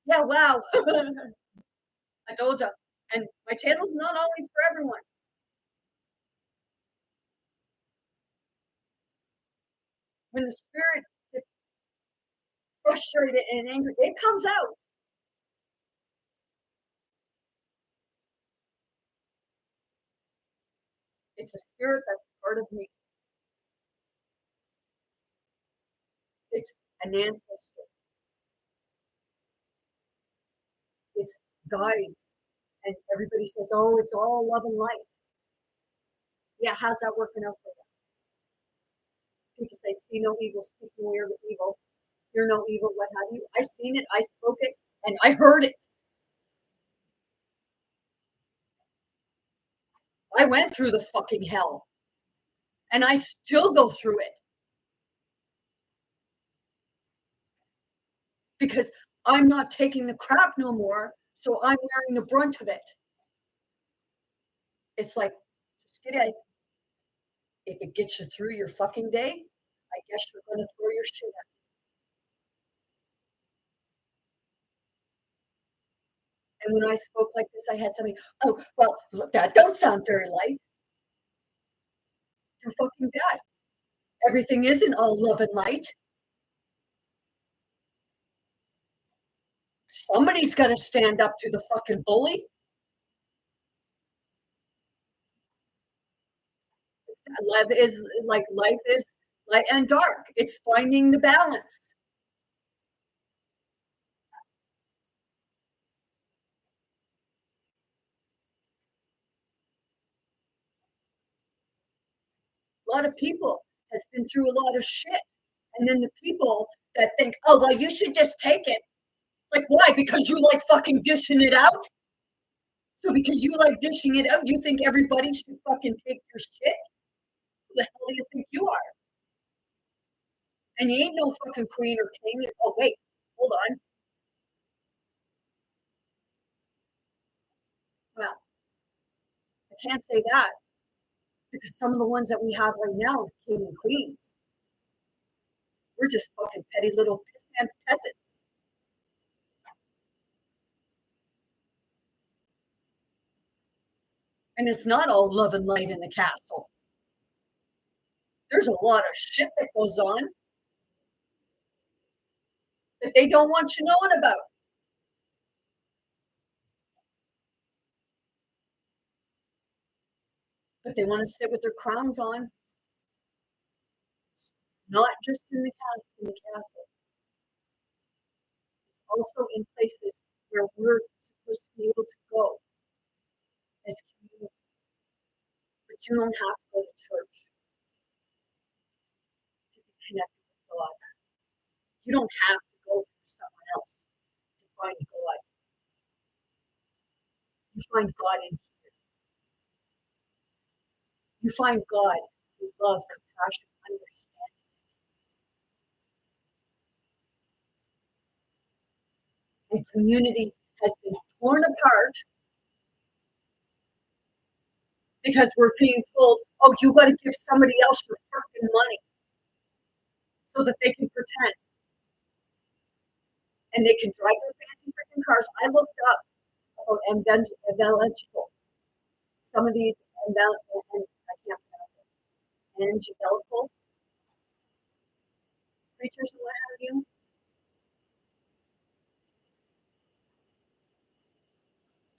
Yeah, wow. I told you. And my channel's not always for everyone. When the spirit gets frustrated and angry, it comes out. It's a spirit that's part of me. It's an ancestor. It's guides. And everybody says, oh, it's all love and light. Yeah, how's that working out for you? People say, see no evil, speak no evil, hear no evil, what have you. I seen it, I spoke it, and I heard it. I went through the fucking hell. And I still go through it. Because I'm not taking the crap no more, so I'm wearing the brunt of it. It's like, just get it. If it gets you through your fucking day, I guess you're going to throw your shit at me. And when I spoke like this, I had somebody, oh, well, look, that don't sound very light. You're fucking bad. Everything isn't all love and light. Somebody's got to stand up to the fucking bully. Life is light and dark. It's finding the balance. A lot of people has been through a lot of shit. And then the people that think, oh, well, you should just take it. Like, why? Because you like fucking dishing it out? So because you like dishing it out, you think everybody should fucking take your shit? Who the hell do you think you are? And you ain't no fucking queen or king. Oh, wait, hold on. Well, I can't say that because some of the ones that we have right now, king and queens, we're just fucking petty little pissant peasants. And it's not all love and light in the castle. There's a lot of shit that goes on that they don't want you knowing about. But they want to sit with their crowns on, not just in the castle. It's also in places where we're supposed to be able to go as community. But you don't have to go to church to be connected with God. You don't have to go to someone else to find God. You find God in here. You find God in love, compassion, understanding. And community has been torn apart because we're being told, oh, you got to give somebody else your fucking money so that they can pretend. And they can drive their fancy freaking cars. I looked up about evangelical. Some of these, I can't pronounce it, evangelical preachers and what have you.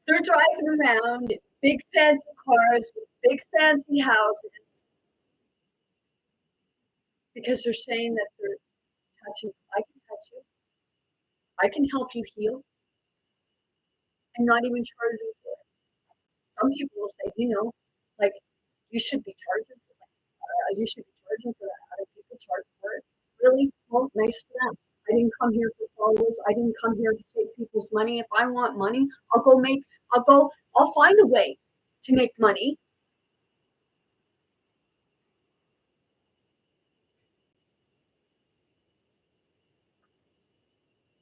They're driving around in big fancy cars with big fancy houses because they're saying that they're touching. I can touch you. I can help you heal and not even charge you for it. Some people will say, like you should be charging for that. You should be charging for that. Other people charge for it. Really? Well, nice for them. I didn't come here for followers. I didn't come here to take people's money. If I want money, I'll find a way to make money.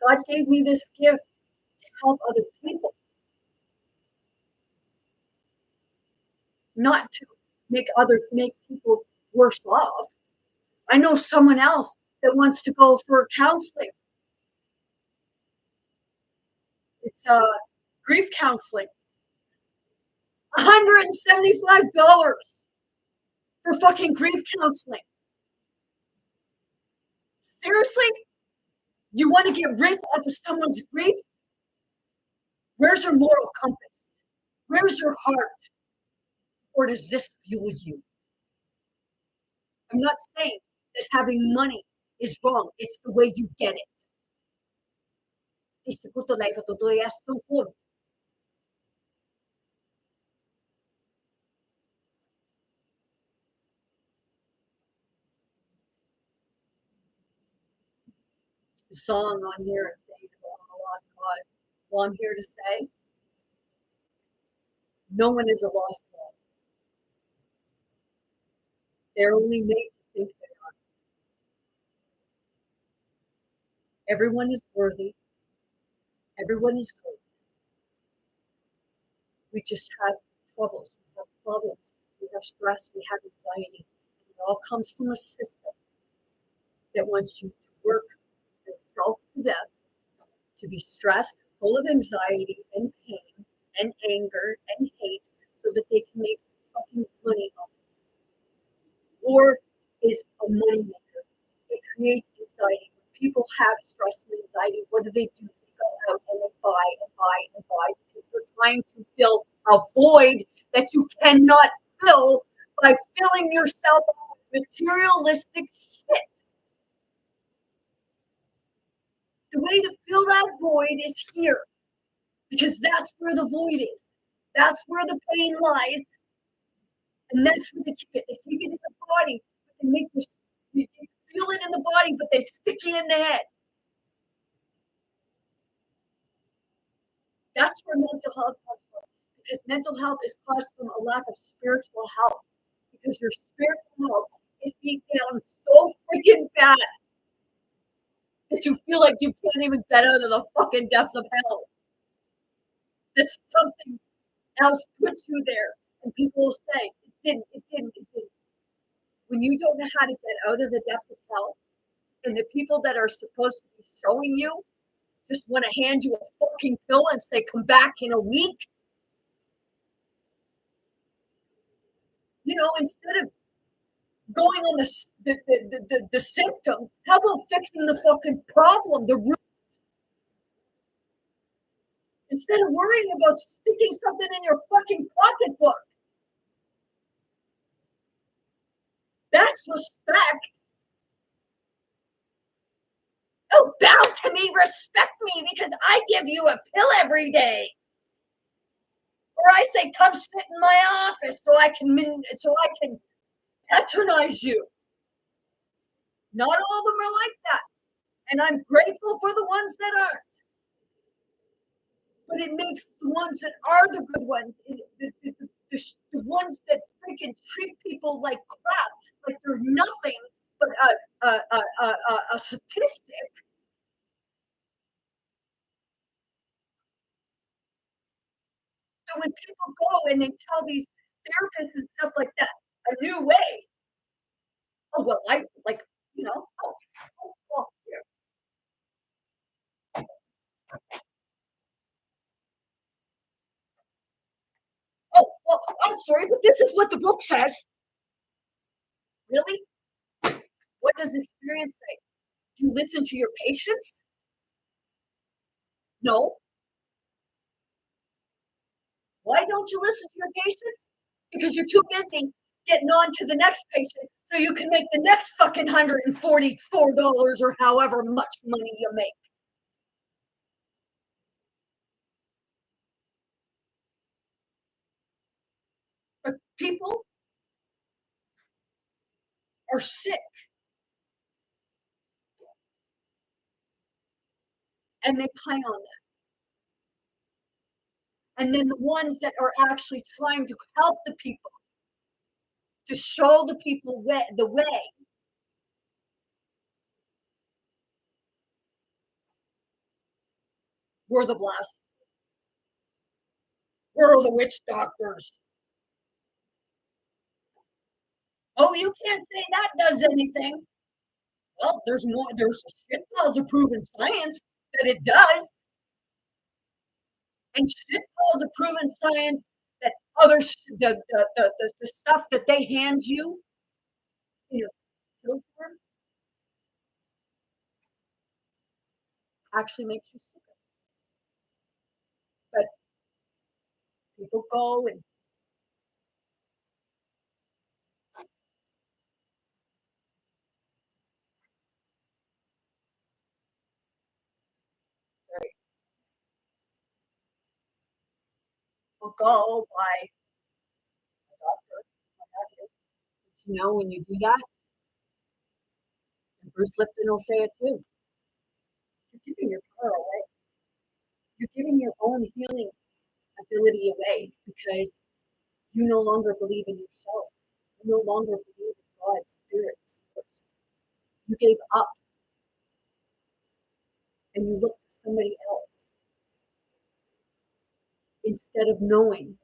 God gave me this gift to help other people, not to make people worse off. I know someone else that wants to go for counseling. It's grief counseling. $175 for fucking grief counseling. Seriously? You want to get rid of someone's grief? Where's your moral compass? Where's your heart? Or does this fuel you? I'm not saying that having money is wrong. It's the way you get it. The song on here is saying a lost cause. Well, I'm here to say no one is a lost cause. They're only made to think they are. Everyone is worthy. Everyone is great. We just have troubles. We have problems. We have stress. We have anxiety. And it all comes from a system that wants you to work yourself to death, to be stressed, full of anxiety and pain and anger and hate so that they can make fucking money off of it. War is a moneymaker. It creates anxiety. When people have stress and anxiety, what do? They go out and they buy and buy and buy because they're trying to fill a void that you cannot fill by filling yourself up with materialistic shit. The way to fill that void is here, because that's where the void is. That's where the pain lies, and that's where they keep it. They keep it in the body, but they make you feel it in the body, but they stick you in the head. That's where mental health comes from, because mental health is caused from a lack of spiritual health, because your spiritual health is being down so freaking bad that you feel like you can't even get out of the fucking depths of hell. That something else put you there, and people will say, it didn't, it didn't, it didn't. When you don't know how to get out of the depths of hell, and the people that are supposed to be showing you just want to hand you a fucking pill and say, come back in a week. You know, instead of going on the symptoms, how about fixing the fucking problem, the root? Instead of worrying about sticking something in your fucking pocketbook. That's respect. Oh, bow to me, respect me, because I give you a pill every day. Or I say, come sit in my office so I can patronize you. Not all of them are like that. And I'm grateful for the ones that aren't. But it makes the ones that are the good ones, the ones that freaking treat people like crap, like they're nothing but a statistic. So when people go and they tell these therapists and stuff like that, a new way. Oh, well, I like, well, here. Oh, well, I'm sorry, but this is what the book says. Really? What does experience say? Do you listen to your patients? No. Why don't you listen to your patients? Because you're too busy getting on to the next patient so you can make the next fucking $144 or however much money you make. But people are sick. And they play on that. And then the ones that are actually trying to help the people, to show the people the way, we're the blast. We're the witch doctors. Oh, you can't say that does anything. Well, there's shit piles of proven science that it does. And shit piles of proven science that the stuff that they hand you, you know, actually makes you sicker. But people go and people go by a doctor, what have you. But you know, when you do that, and Bruce Lipton will say it too, you're giving your power away. You're giving your own healing ability away because you no longer believe in yourself. You no longer believe in God, Spirit, source. You gave up and you looked to somebody else instead of knowing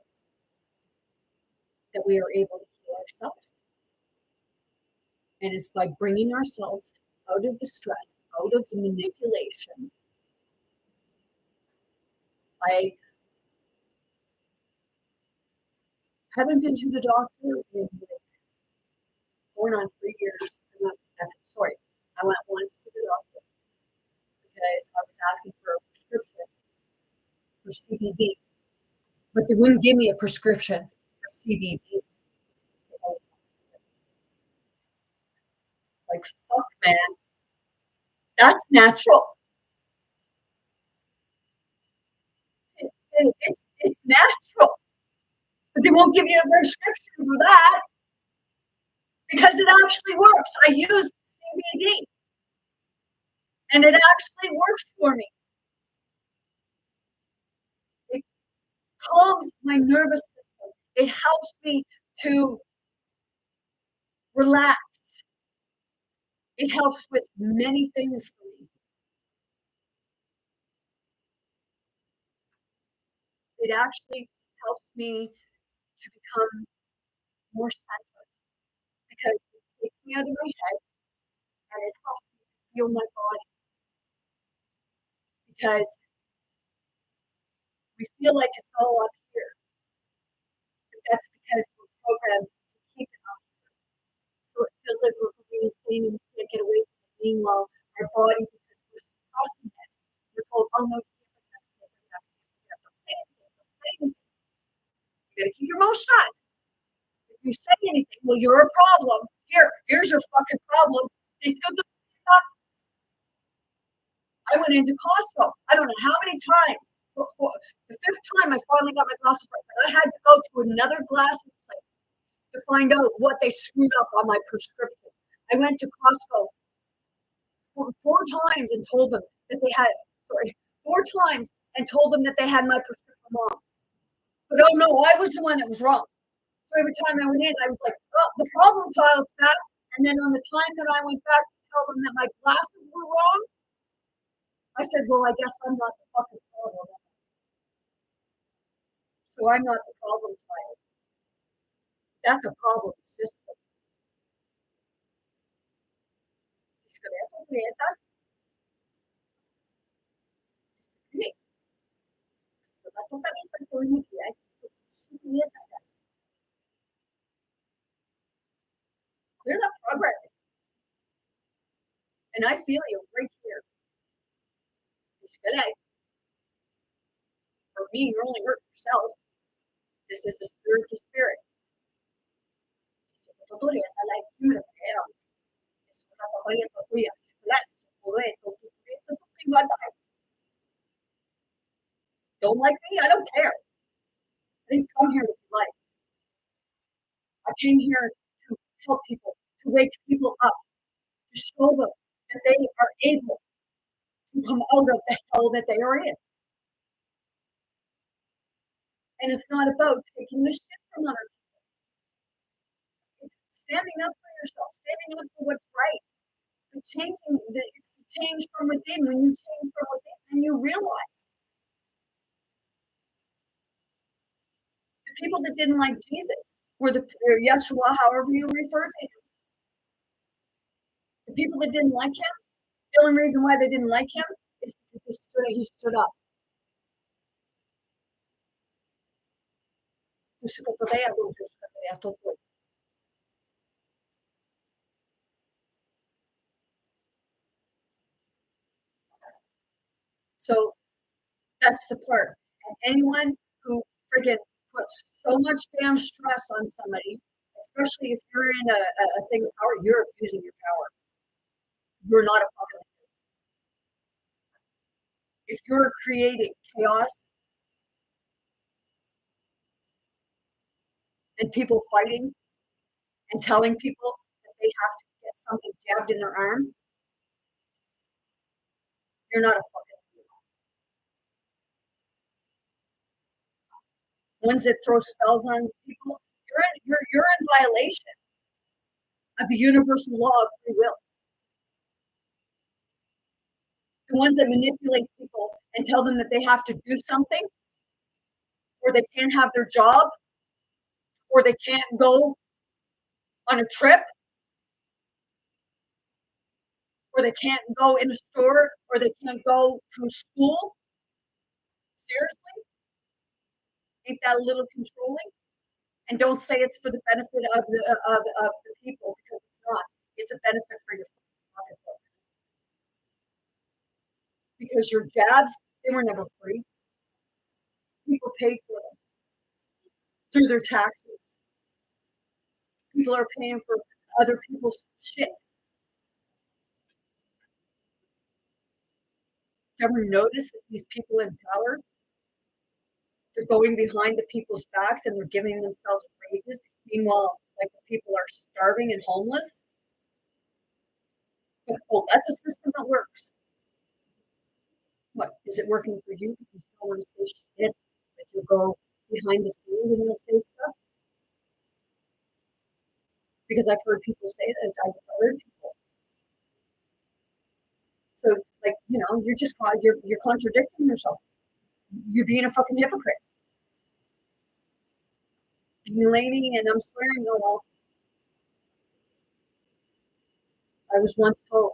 that we are able to heal ourselves. And it's by bringing ourselves out of the stress, out of the manipulation. I haven't been to the doctor in going on 3 years. Sorry, I went once to the doctor because I was asking for a prescription for CBD, but they wouldn't give me a prescription for CBD. Like, fuck, man, that's natural. It's natural, but they won't give you a prescription for that because it actually works. I use CBD, and it actually works for me. It calms my nervous system. It helps me to relax. It helps with many things for me. It actually helps me to become more centered because it takes me out of my head and it helps me to feel my body because we feel like it's all up here. But that's because we're programmed to keep it up here. So it feels like we're being insane and we can't get away from it. Meanwhile, our body, because we're suppressing it, we're told, oh no, you can't bring that, you can't bring that, you can't bring that. Don't say anything, don't say anything. You gotta keep your mouth shut. If you say anything, well, you're a problem. Here's your fucking problem. They still do. I went into Costco. I don't know how many times. For the fifth time, I finally got my glasses right. But I had to go to another glasses place to find out what they screwed up on my prescription. I went to Costco four times and told them that they had, sorry, four times and told them that they had my prescription wrong. But oh no, I was the one that was wrong. So every time I went in, I was like, oh, the problem child's back. And then on the time that I went back to tell them that my glasses were wrong, I said, well, I guess I'm not the fucking problem. So I'm not the problem child. That's a problem system. Discreto, prieta, discreet. So that's what I mean by doing it, right? Clear that programming. And I feel you right here. Discreet. For me, you're only hurting yourself. This is the spirit to spirit. Don't like me? I don't care. I didn't come here to be liked. I came here to help people, to wake people up, to show them that they are able to come out of the hell that they are in. And it's not about taking the shit from other people. It's standing up for yourself, standing up for what's right. It's the change from within. When you change from within, then you realize the people that didn't like Jesus were or Yeshua, however you refer to him. The people that didn't like him, the only reason why they didn't like him is because he stood up. So that's the part. And anyone who friggin' puts so much damn stress on somebody, especially if you're in a thing of power, you're abusing your power. You're not a fucking. If you're creating chaos and people fighting and telling people that they have to get something jabbed in their arm, you're not a fucking hero. Ones that throw spells on people, you're in violation of the universal law of free will. The ones that manipulate people and tell them that they have to do something, or they can't have their job, or they can't go on a trip, or they can't go in a store, or they can't go to school. Seriously? Ain't that a little controlling? And don't say it's for the benefit of the people, because it's not. It's a benefit for your pocketbook. Because your jabs, they were never free. People paid for them through their taxes. People are paying for other people's shit. Ever notice that these people in power, they're going behind the people's backs and they're giving themselves raises? Meanwhile, like, the people are starving and homeless. But, oh, that's a system that works. What, is it working for you because you don't want to say shit, but you go behind the scenes and you'll say stuff? Because I've heard people say that. I've heard people. So, like, you're contradicting yourself. You're being a fucking hypocrite. Lady, and I'm swearing, no, well, I was once told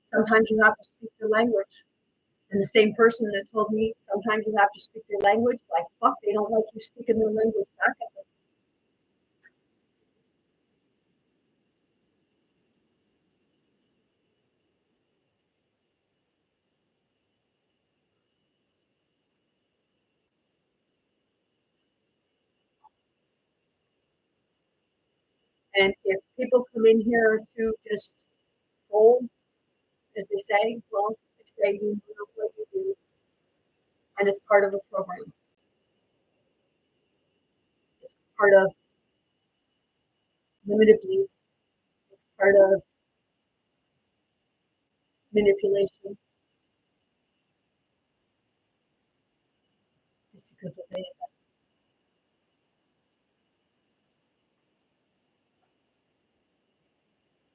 sometimes you have to speak your language. And the same person that told me sometimes you have to speak your language, like, fuck, they don't like you speaking their language back at them. And if people come in here to just troll, as they say, well, they say you know what you do, and it's part of a program. It's part of limited beliefs. It's part of manipulation. Just because they,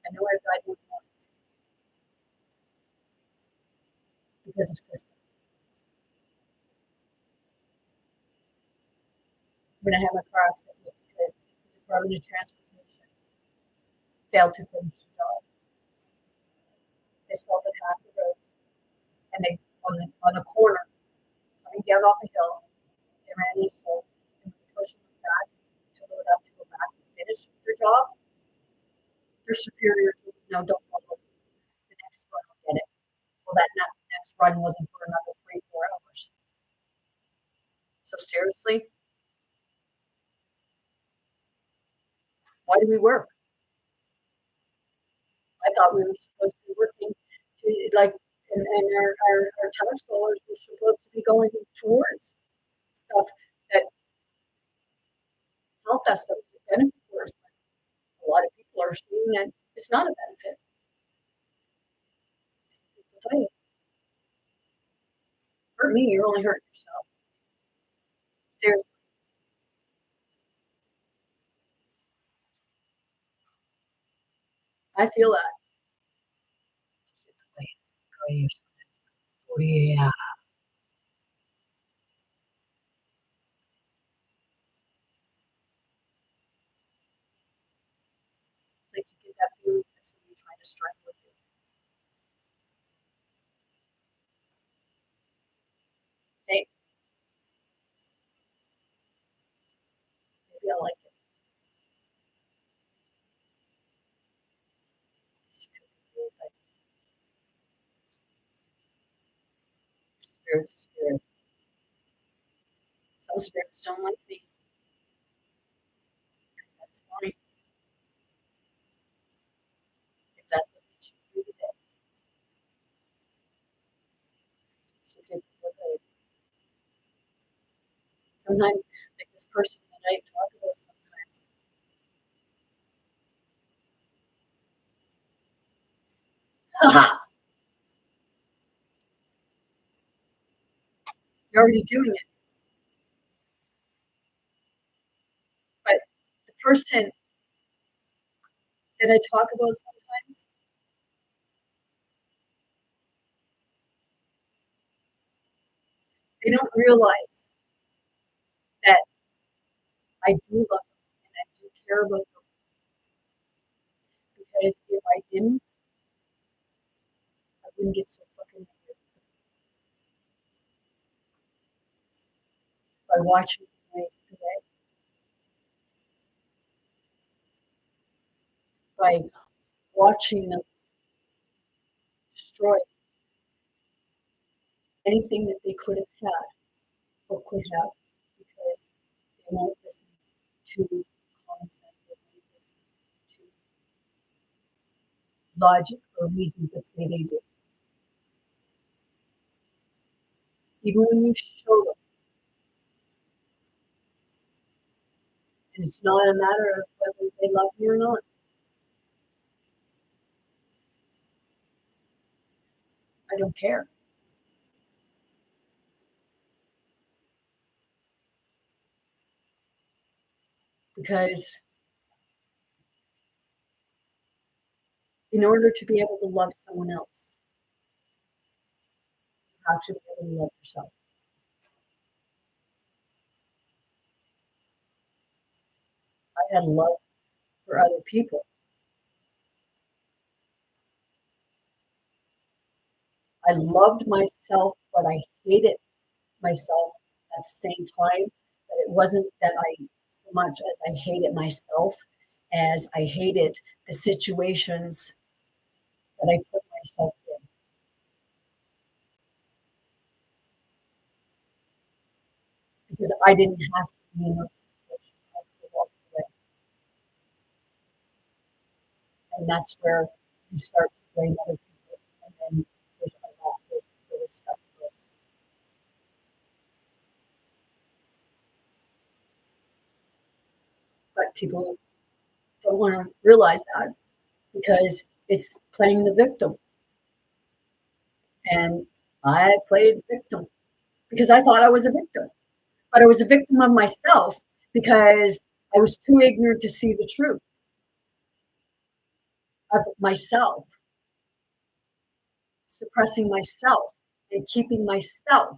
I know I've died more than once because of systems. When I had my car accident, it was because the Department of Transportation failed to finish the job. They salted half the road, and they on a corner coming down off a hill, they ran into salt and pushing them back to load up to go back and finish their job. Their superior told them, no, don't follow the next run, will get it. Well, that next run wasn't for another 3-4 hours. So seriously, why do we work? I thought we were supposed to be working to, like, and our tax dollars were supposed to be going towards stuff that helped us, that was a benefit for us. A lot of people are seeing that it's not a benefit. Hey, hurt me, you're only hurting yourself. Seriously. I feel that. Yeah. It's like you get that feeling that somebody trying to strike with you. Hey, maybe I like it. spirit to spirit. Some spirits don't like me. That's fine. If that's what makes you through the day. It's okay to look at it. Sometimes, like this person that I talk about sometimes. You're already doing it. But the person that I talk about sometimes, they don't realize that I do love them and I do care about them. Because if I didn't, I wouldn't get so fucking angry by watching them waste away, by watching them destroy anything that they could have had or could have because they won't listen to common sense, they won't listen to logic or reason that say they do. Even when you show them, and it's not a matter of whether they love you or not. I don't care. Because in order to be able to love someone else, you have to be able to love yourself. I had love for other people. I loved myself, but I hated myself at the same time. But it wasn't that I so much as I hated myself as I hated the situations that I put myself in. Because I didn't have to be in those situations. I could have walked away. And that's where you start to blame other people. And then there's a lot of really stuff for us. But people don't want to realize that because it's playing the victim. And I played victim because I thought I was a victim. But I was a victim of myself because I was too ignorant to see the truth of myself, suppressing myself and keeping myself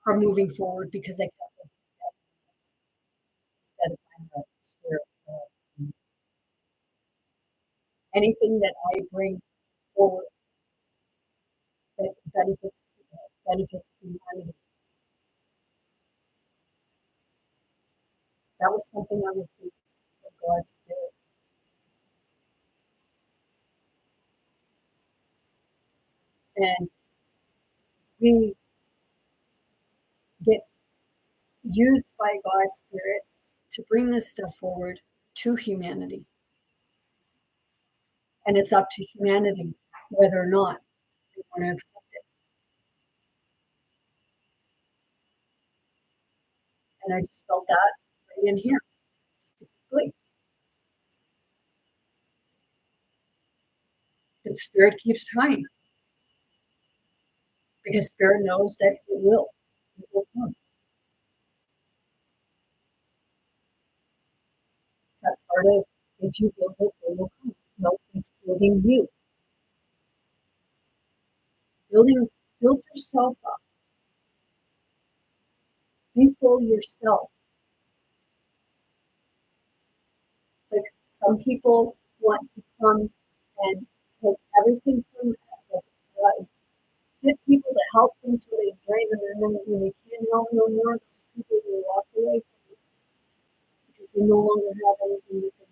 from moving forward because I kept listening to everyone else instead of finding the spirit. Anything that I bring forward that benefits humanity. That was something I received from God's spirit. And we get used by God's spirit to bring this stuff forward to humanity. And it's up to humanity whether or not they want to accept it. And I just felt that right in here, specifically. The spirit keeps trying because spirit knows that it will. It will come. It's that part of if you build it, it will come. No, it's building you. Build yourself up. Be full yourself. Like some people want to come and take everything from get people to help them until they drain them, and then when they can't help no more, those people will walk away from you because they no longer have anything that can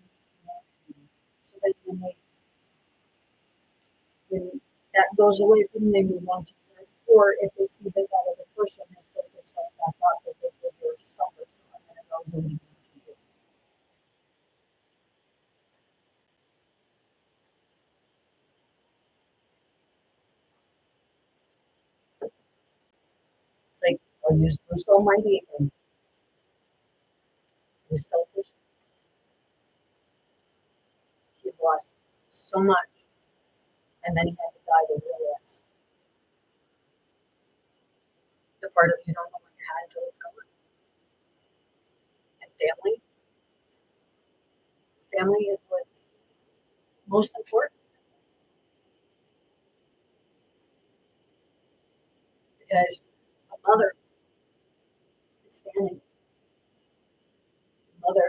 help you. So then when that goes away from them, they move on to the next. Or if they see that that other person has built themselves back up, that they will do suffer, so I'm going to go do it again to you. It's like, I'll use Bruce Almighty again. He was selfish. He lost so much, and then he had to die to realize the part of you don't know what you had until it's gone. And family is what's most important, because a mother is family. Mother,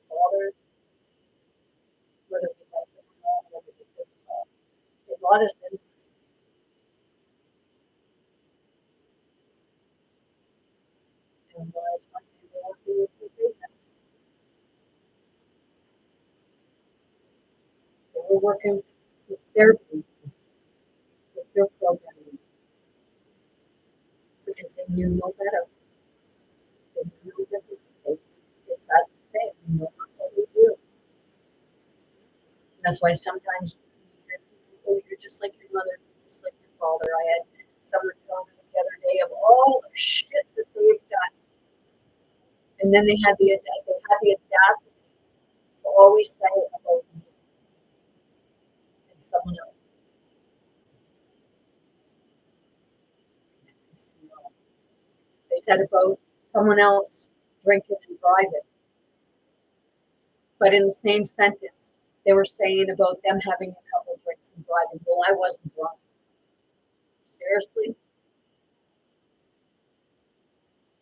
father, whether we like them or not, whether we piss us off, they brought us into this. And was one thing they were working with treatment. They were working with their belief systems, with their programming, because they knew no better. They knew no different. They decided to say, we know what we do. And that's why sometimes you hear people, oh, you're just like your mother, you're just like your father. I had someone tell me the other day of all the shit that they've done. And then they had the audacity to always say about me and someone else. They said about someone else drinking and driving. But in the same sentence, they were saying about them having a couple drinks and driving. Well, I wasn't drunk. Seriously?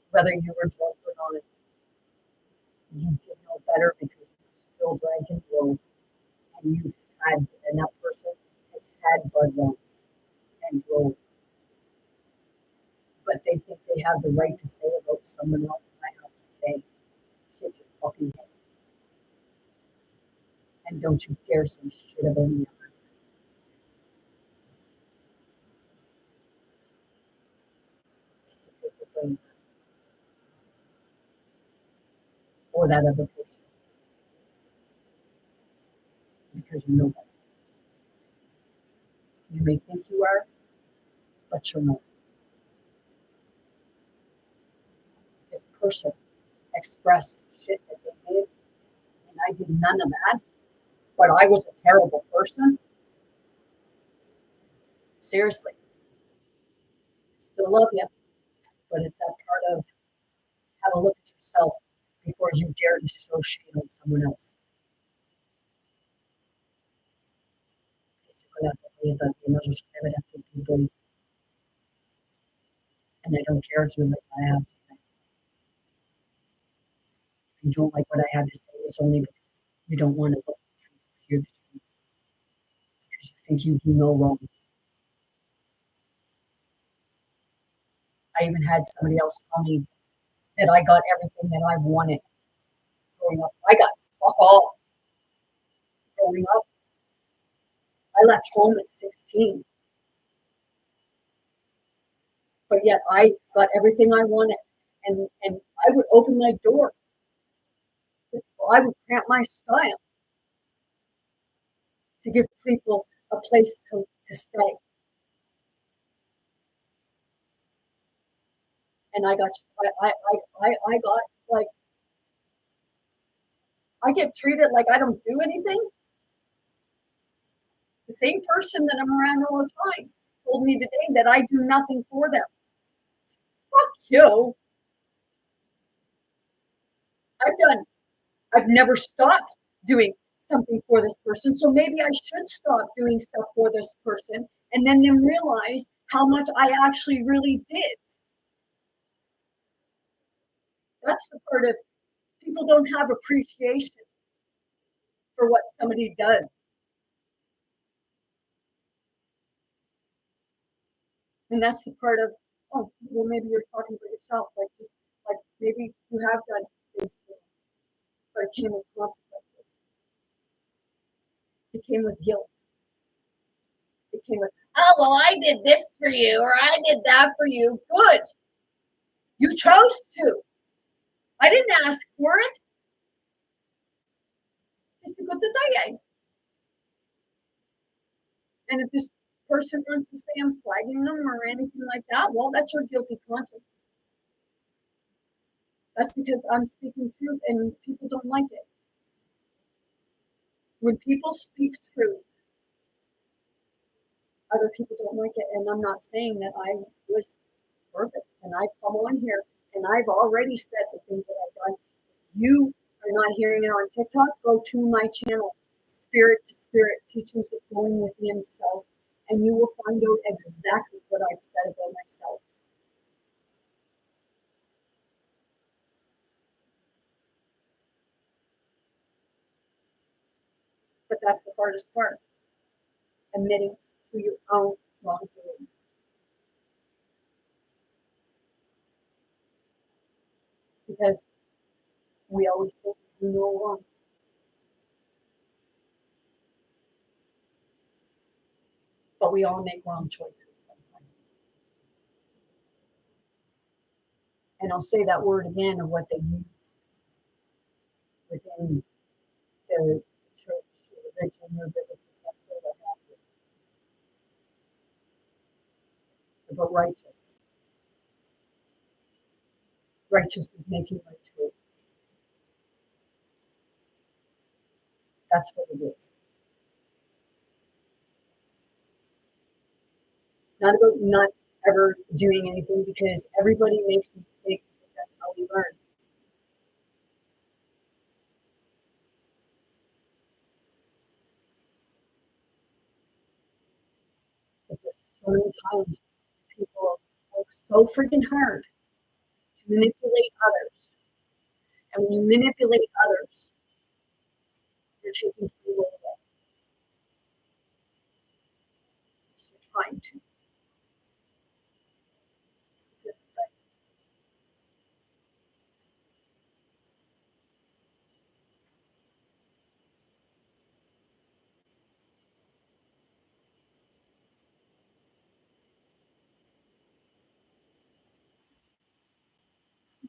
Whether you were drunk or not, you did know better because you still drank and drove. And that person has had buzz-ons and drove. But they think they have the right to say about someone else, and I have to say, shake your fucking head. And don't you dare say shit about me. Or that other person. Because you know better. You may think you are, but you're not. This person expressed shit that they did, and I did none of that, but I was a terrible person. Seriously. Still love you, but it's that part of have a look at yourself before you dare to show shade on someone else. And I don't care if you like what I have to say. If you don't like what I have to say, it's only because you don't want to look at the truth or hear the truth. Because you think you do no wrong. I even had somebody else tell me that I got everything that I wanted growing up. I got fuck all growing up. I left home at 16. But yet I got everything I wanted. And I would open my door. I would cramp my style to give people a place to stay. And I got like, I get treated like I don't do anything. The same person that I'm around all the time told me today that I do nothing for them. Fuck you. I've never stopped doing something for this person. So maybe I should stop doing stuff for this person and then realize how much I actually really did. That's the part of people don't have appreciation for what somebody does. And that's the part of, oh, well, maybe you're talking about yourself, like just like maybe you have done things, but it came with consequences. It came with guilt. It came with, Oh, well, I did this for you, or I did that for you. Good. You chose to. I didn't ask for it. It's a good day. And if this person wants to say I'm slagging them or anything like that, well, that's your guilty conscience. That's because I'm speaking truth and people don't like it. When people speak truth, other people don't like it. And I'm not saying that I was perfect. And I come on here and I've already said the things that I've done. You are not hearing it on TikTok, go to my channel, Spirit to Spirit Teachings of Going Within Self, and you will find out exactly what I've said about myself. But that's the hardest part, admitting to your own wrongdoing. Because we always think we know wrong. But we all make wrong choices sometimes. And I'll say that word again of what they use within the church, religion, or biblical sense of what happened. About righteous. Righteous is making right choices. That's what it is. It's not about not ever doing anything because everybody makes a mistake because that's how we learn. But just so many times people work so freaking hard to manipulate others. And when you manipulate others, you're taking free will away. You're trying to.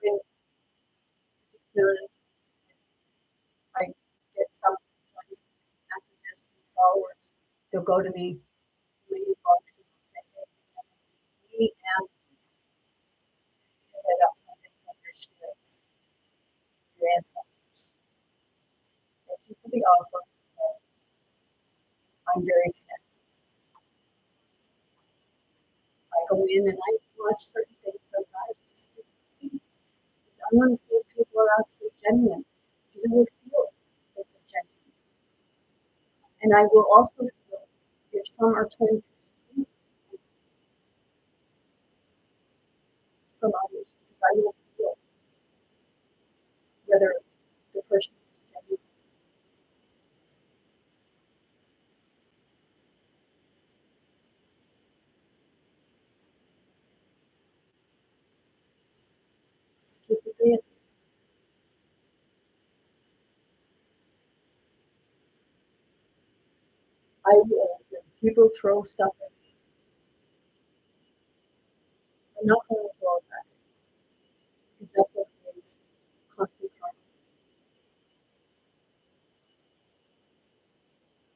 And just notice I get some messages from followers. They'll go to me, my inbox, and they'll say, hey, DM because I got something from your spirits, your ancestors. Thank you for the offer. I'm very connected. I go in and I watch certain things sometimes just to see. Because I want to see if people are actually genuine. Because I will feel if they're genuine. And I will also feel if some are trying to speak from others. Because I will feel whether the person is genuine. Let's keep it real. I will, when people throw stuff at me, I'm not going to throw it back. Because that's what creates constant karma.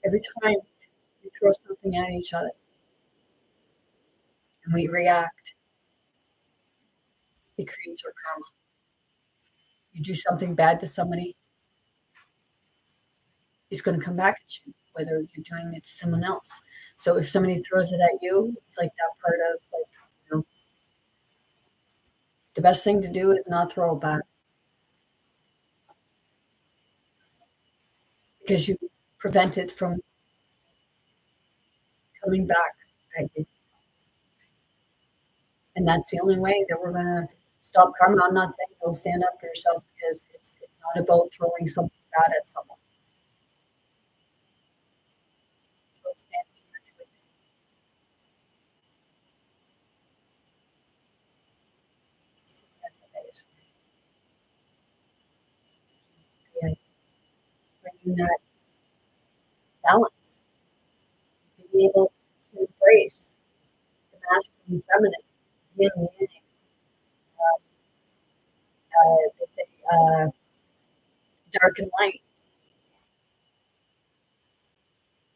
Every time we throw something at each other and we react, it creates our karma. You do something bad to somebody, it's going to come back at you, whether you're doing it to someone else. So if somebody throws it at you, it's like that part of like, the best thing to do is not throw it back because you prevent it from coming back at you. And that's the only way that we're going to stop karma. I'm not saying go stand up for yourself because it's not about throwing something bad at someone. It's about standing in your truth. Yeah, bringing that balance, being able to embrace embrace the masculine, feminine, yin and yang. They say dark and light.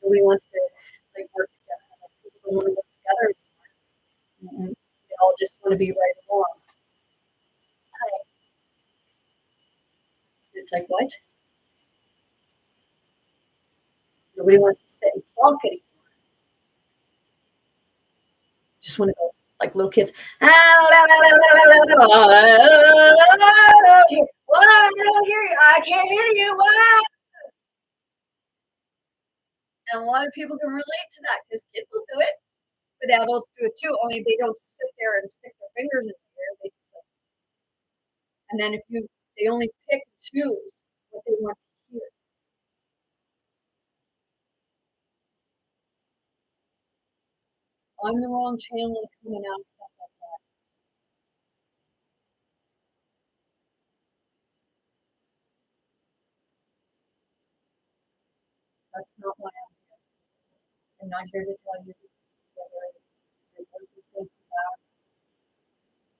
Nobody wants to like work together. Like, people don't want to work together anymore. They all just want to be right along. It's like, what? Nobody wants to sit and talk anymore. Just want to go like little kids. Well, I don't hear you. I can't hear you. What? And a lot of people can relate to that because kids will do it, but adults do it too. Only they don't sit there and stick their fingers in the air. They just like, and then they only pick and choose what they want to hear. I'm the wrong channel coming out stuff like that. That's not why I'm here. I'm not here to tell you whether your work is going to come back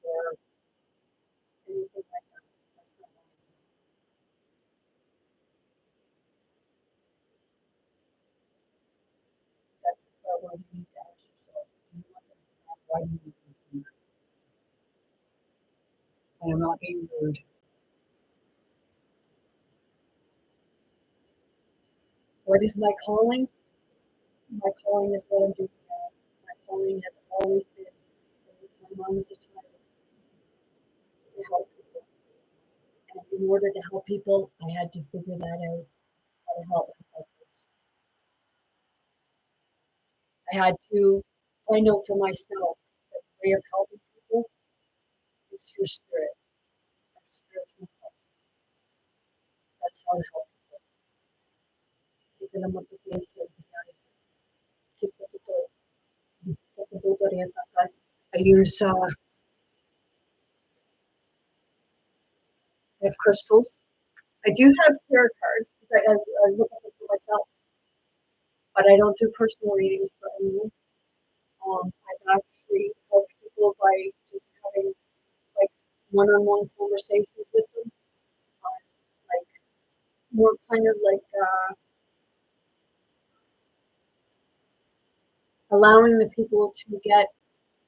or anything like that. That's not why I'm here. That's the problem you need to ask yourself. Do you want them to come back? Why do you need them to come back? I am not being rude. What is my calling? My calling is what I'm doing now. My calling has always been, from the time I was a child, to help people. And in order to help people, I had to figure that out, how to help myself first. I had to find out for myself that the way of helping people is through spirit, and spiritual help. That's how to help people. Así que la motivación keep I use I have crystals. I do have tarot cards because I look at them for myself, but I don't do personal readings for anyone. I've actually helped people by just having like one-on-one conversations with them, like more kind of like allowing the people to get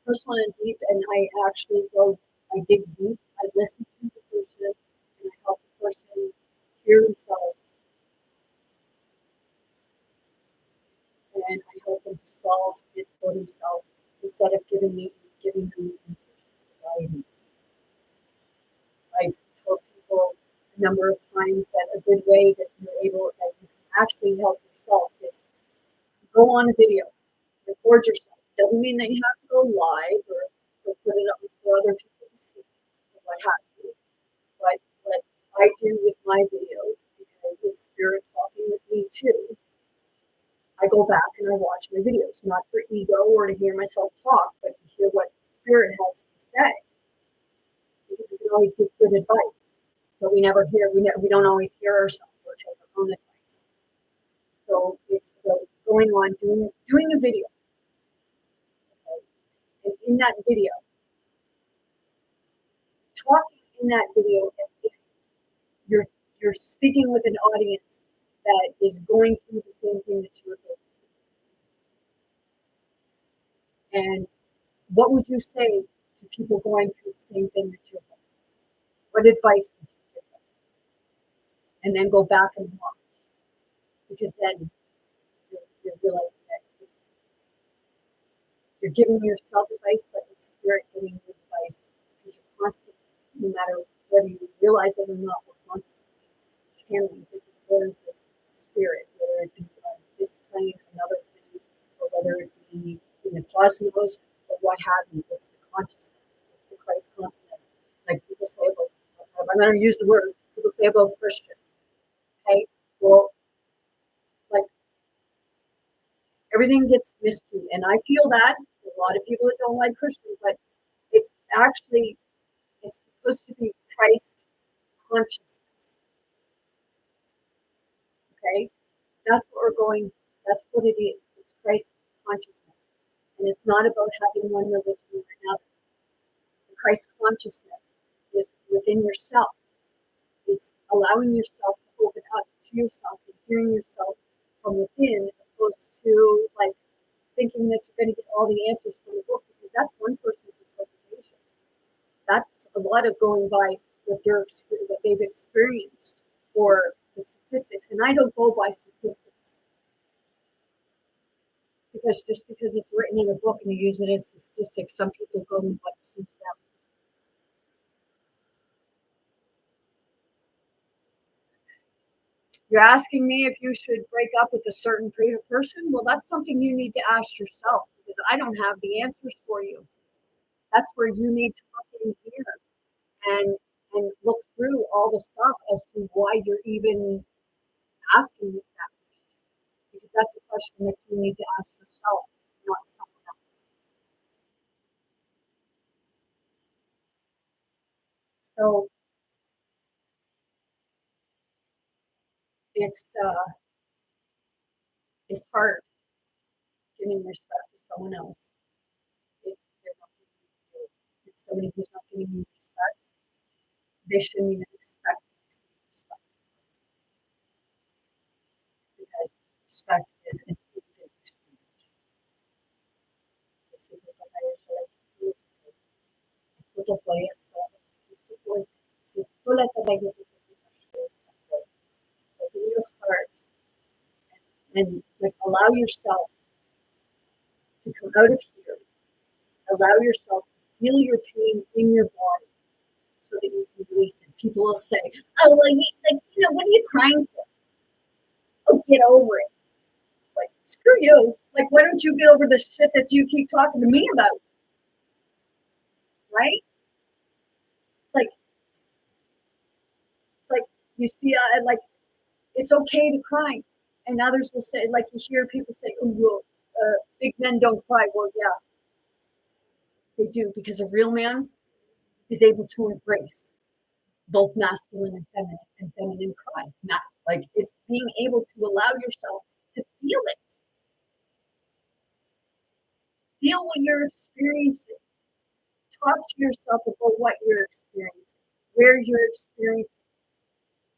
personal and deep. And I actually I dig deep. I listen to the person and I help the person hear themselves, and I help them to solve it for themselves instead of giving them answers and guidance. I've told people a number of times that a good way that you can actually help yourself is go on a video, record yourself. Doesn't mean that you have to go live or put it up for other people to see or what have you. But what I do with my videos, because it's spirit talking with me too, I go back and I watch my videos, not for ego or to hear myself talk, but to hear what spirit has to say. Because we can always give good advice, but we don't always hear ourselves or take our own advice. So it's about going on doing a video, okay? And in that video, talking in that video as if you're speaking with an audience that is going through the same thing that you're going through. And what would you say to people going through the same thing that you're going through? What advice would you give them? And then go back and watch, because then you're realizing that you're giving yourself advice, but it's spirit giving you advice, because you're constantly, no matter whether you realize it or not, we're constantly channeling different forms of spirit, whether it be this plane, another plane, or whether it be in the cosmos, or what have you. It's the consciousness, it's the Christ consciousness. Like people say about, I'm going to use the word, people say about Christian. Okay, well, like everything gets miscued, and I feel that a lot of people that don't like Christian, but it's actually it's supposed to be Christ consciousness. Okay, that's what we're going. That's what it is. It's Christ consciousness, And it's not about having one religion or another. The Christ consciousness is within yourself. It's allowing yourself to open up to yourself and hearing yourself from within, opposed to like thinking that you're going to get all the answers from the book, because that's one person's interpretation. That's a lot of going by what they've experienced or the statistics. And I don't go by statistics, because just because it's written in a book and you use it as statistics, some people go with what suits them. You're asking me if you should break up with a certain person? Well, that's something you need to ask yourself, because I don't have the answers for you. That's where you need to look in here and look through all the stuff as to why you're even asking me that question. Because that's a question that you need to ask yourself, not someone else. So it's hard giving respect to someone else if they're not giving you. If somebody who's not giving you respect, they shouldn't even expect to receive respect, because respect is an infinite exchange. Open your heart and like allow yourself to come out of here. Allow yourself to feel your pain in your body so that you can release it. People will say, "Oh, well, what are you crying for? Oh, get over it." It's like, screw you. Like, why don't you get over the shit that you keep talking to me about? Right? It's like you see, like it's okay to cry, and others will say, like you hear people say, "Oh, well, big men don't cry." Well, yeah, they do, because a real man is able to embrace both masculine and feminine cry. Not like it's being able to allow yourself to feel it, feel what you're experiencing. Talk to yourself about what you're experiencing, where you're experiencing.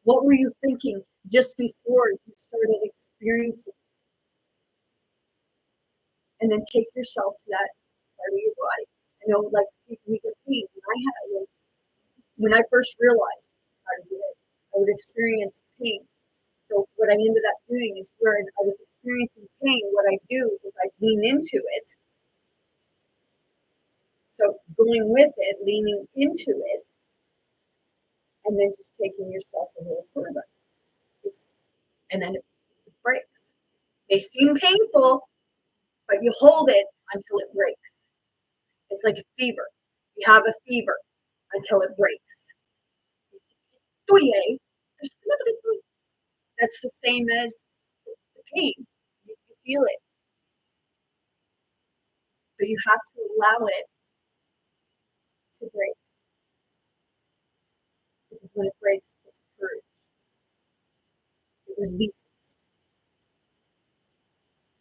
What were you thinking just before you started experiencing it? And then take yourself to that part of your body. I know, like we get pain. When I first realized how to do it, I would experience pain. So what I ended up doing is, where I was experiencing pain, what I do is I lean into it. So going with it, leaning into it, and then just taking yourself a little further. And then it breaks. They seem painful, but you hold it until it breaks. It's like a fever. You have a fever until it breaks. That's the same as the pain. You feel it, but you have to allow it to break. Because when it breaks, it's a purge. It releases.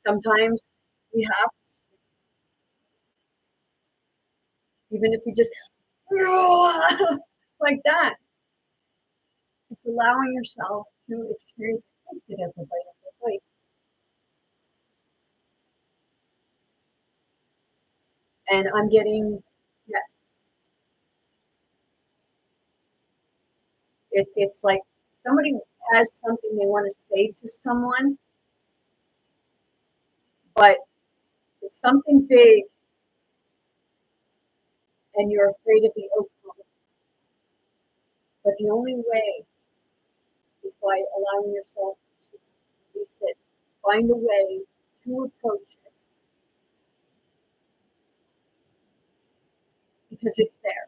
Sometimes we have, even if you just like that, it's allowing yourself to experience. Let's get at the bite. And I'm getting, yes. It's like somebody has something they want to say to someone, but it's something big and you're afraid of the outcome. But the only way is by allowing yourself to release it. Find a way to approach it, because it's there.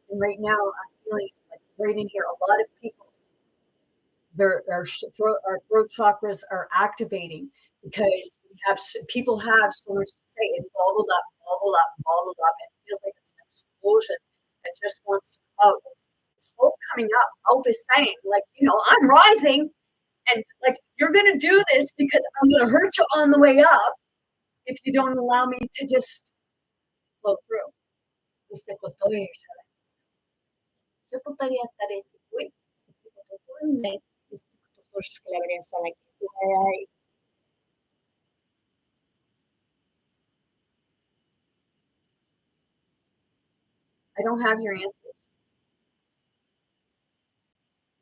And right now, I'm feeling like right in here, a lot of people, our throat chakras are activating, because people have so much to say, and bottled up, bottled up. It feels like it's an explosion that just wants to come out. It's hope coming up. Hope is saying, like, I'm rising, and like, you're gonna do this because I'm gonna hurt you on the way up. if you don't allow me to just flow through. Dice Kotoye Shara. Sekutari Atare Sikui, Sikutotorne, Istutosh Cleverance like I don't have your answers.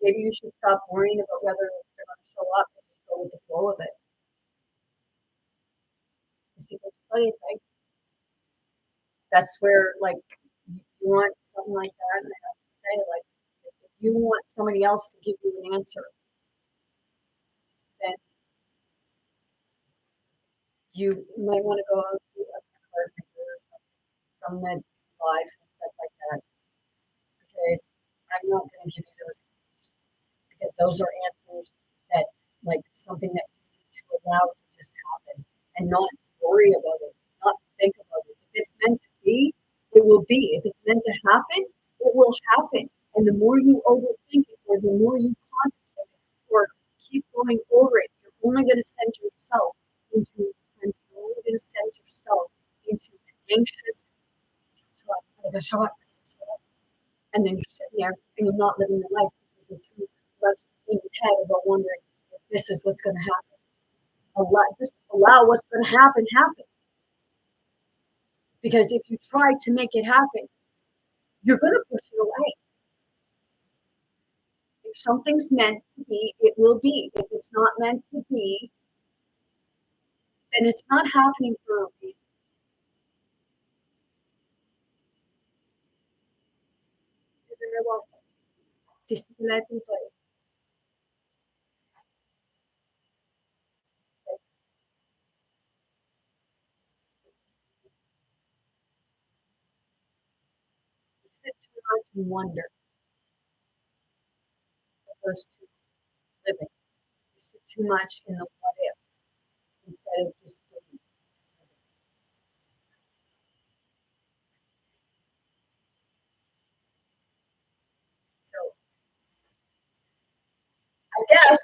Maybe you should stop worrying about whether they're going to show up and just go with the flow of it. That's where, like, you want something like that, and I have to say, like, if you want somebody else to give you an answer, then you might want to go out to a card reader or something, some med lives and stuff like that, because I'm not going to give you those answers, because those are answers that, like, something that you need to allow to just happen and not worry about it, not think about it. If it's meant to be, it will be. If it's meant to happen, it will happen. And the more you overthink it, or the more you contemplate it, or keep going over it, you're only going to send yourself into defense. You're only going to send yourself into an anxious, and then you're sitting there and you're not living your life because you're too much in your head about wondering if this is what's going to happen. Just allow what's going to happen happen. Because if you try to make it happen, you're going to push it away. If something's meant to be, it will be. If it's not meant to be, then it's not happening for a reason. You sit too much and wonder opposed to living. You sit too much in the what if instead of just doing. So I guess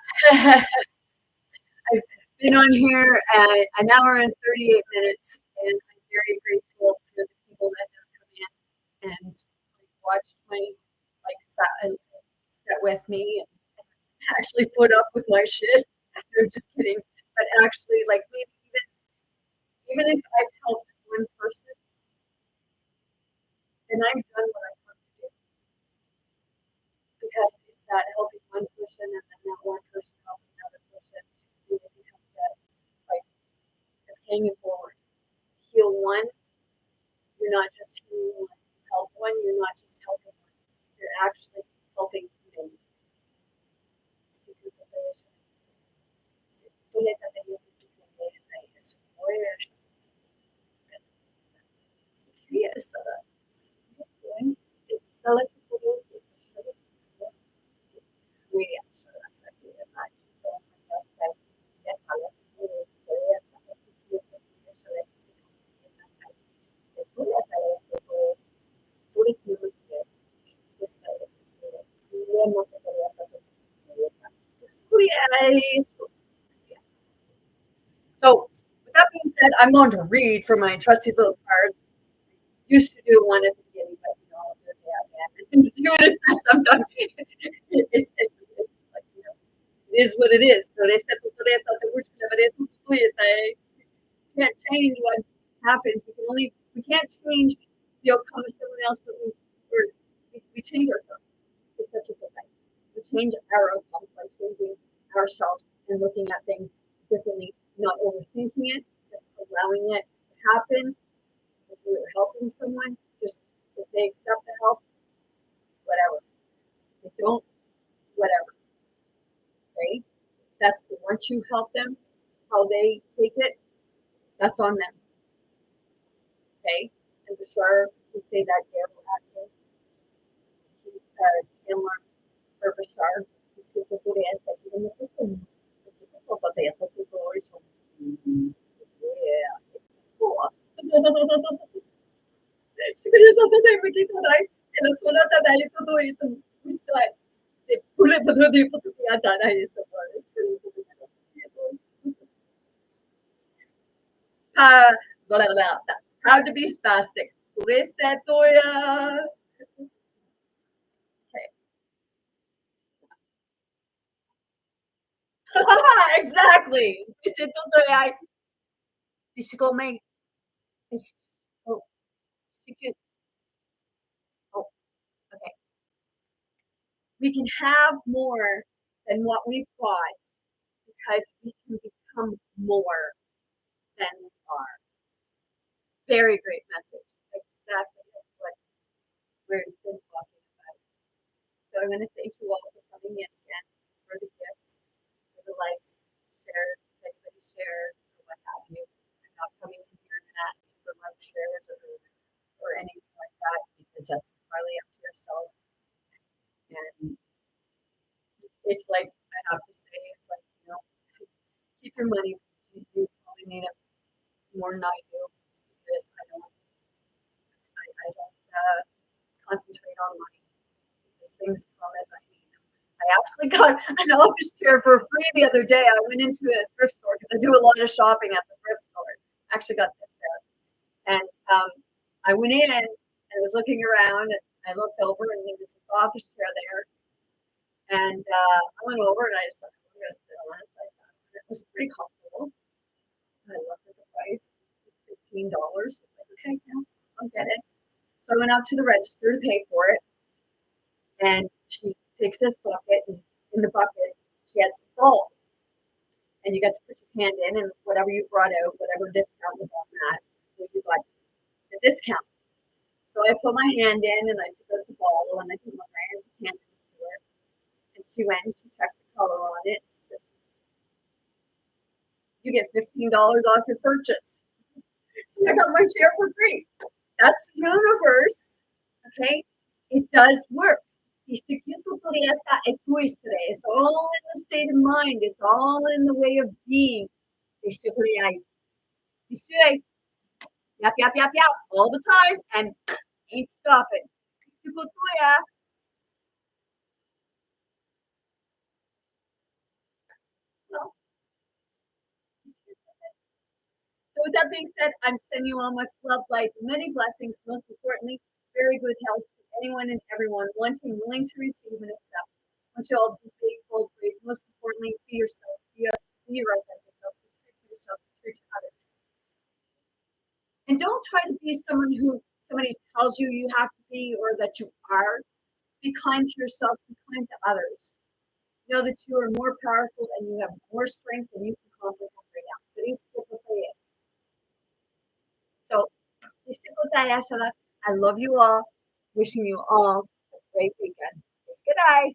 I've been on here an hour and 38 minutes, and I'm very grateful for the people that have come in and like, watched my sat with me and actually put up with my shit. No, just kidding. But actually, like maybe even if I've helped one person, then I've done what I have to do because it's that helping one person and then that one person helps another person, and it becomes that like paying it forward. Heal one, you're not just healing one. Help one, you're not just helping one. You're actually helping many. So, with that being said, I'm going to read from my trusty little cards. Used to do one at the beginning, but you know, I'll do it again. And see what it says sometimes. It's like, you know, it is what it is. So they said, can't change what happens. We can't change the outcome of someone else, but we change ourselves. We change our outcomes by changing ourselves and looking at things differently, not overthinking it, just allowing it to happen. If you're helping someone, just if they accept the help, whatever. If they don't, whatever. Okay? That's once you help them, how they take it, that's on them. Okay? And Bashar, we say that Daryl actually, he's Chandler for Bashar. He's the Buddhist that even the people, but they have the people original. Yeah. Cool. Siguro sa tatay makita tayo, kaya sulat na dahil ito itong wislan. Kulit na doon yung pagkakiyata na yun sa forest. Blah, blah, blah. Proud to be spastic. Resetoya. Okay. Exactly. Resetoya. Physical make. Oh, oh, okay. We can have more than what we've got because we can become more than we are. Very great message. Exactly what we're been talking about. So I'm going to thank you all for coming in again, for the gifts, for the likes, shares, anybody shared, or what have you. I'm not coming in here and asking for like shares or anything like that because that's entirely up to yourself. And it's like I have to say, it's like, keep your money. You probably need it more than I do because I don't concentrate on money because things come as I need them. I actually got an office chair for free the other day. I went into a thrift store because I do a lot of shopping at the thrift store. I actually got this there. And I went in and I was looking around and I looked over and there was this office chair there. And I went over and I just thought, I'm going to sit on it. I sat on it. It was pretty comfortable. And I looked at the price. It was $15. I was like, okay, yeah, I'll get it. So I went out to the register to pay for it. And she takes this bucket, and in the bucket, she had some balls. And you got to put your hand in, and whatever you brought out, whatever discount was on that, you got the discount. So I put my hand in, and I took out the ball, and I put my hand, just handed it to her. And she went and she checked the color on it. She said, you get $15 off your purchase. So I got my chair for free. That's the universe. Okay? It does work. It's all in the state of mind. It's all in the way of being. Yap, yap, yap, yap, all the time, and ain't stopping. Well, so with that being said, I'm sending you all much love, light, many blessings, most importantly, very good health to anyone and everyone wanting, willing to receive and accept. I want you all to be faithful, brave, most importantly, be yourself, be your authentic self, be true to yourself, be true to others. And don't try to be someone who somebody tells you you have to be or that you are. Be kind to yourself, be kind to others. Know that you are more powerful and you have more strength than you can comprehend right now. So, I love you all. Wishing you all a great weekend. Good night.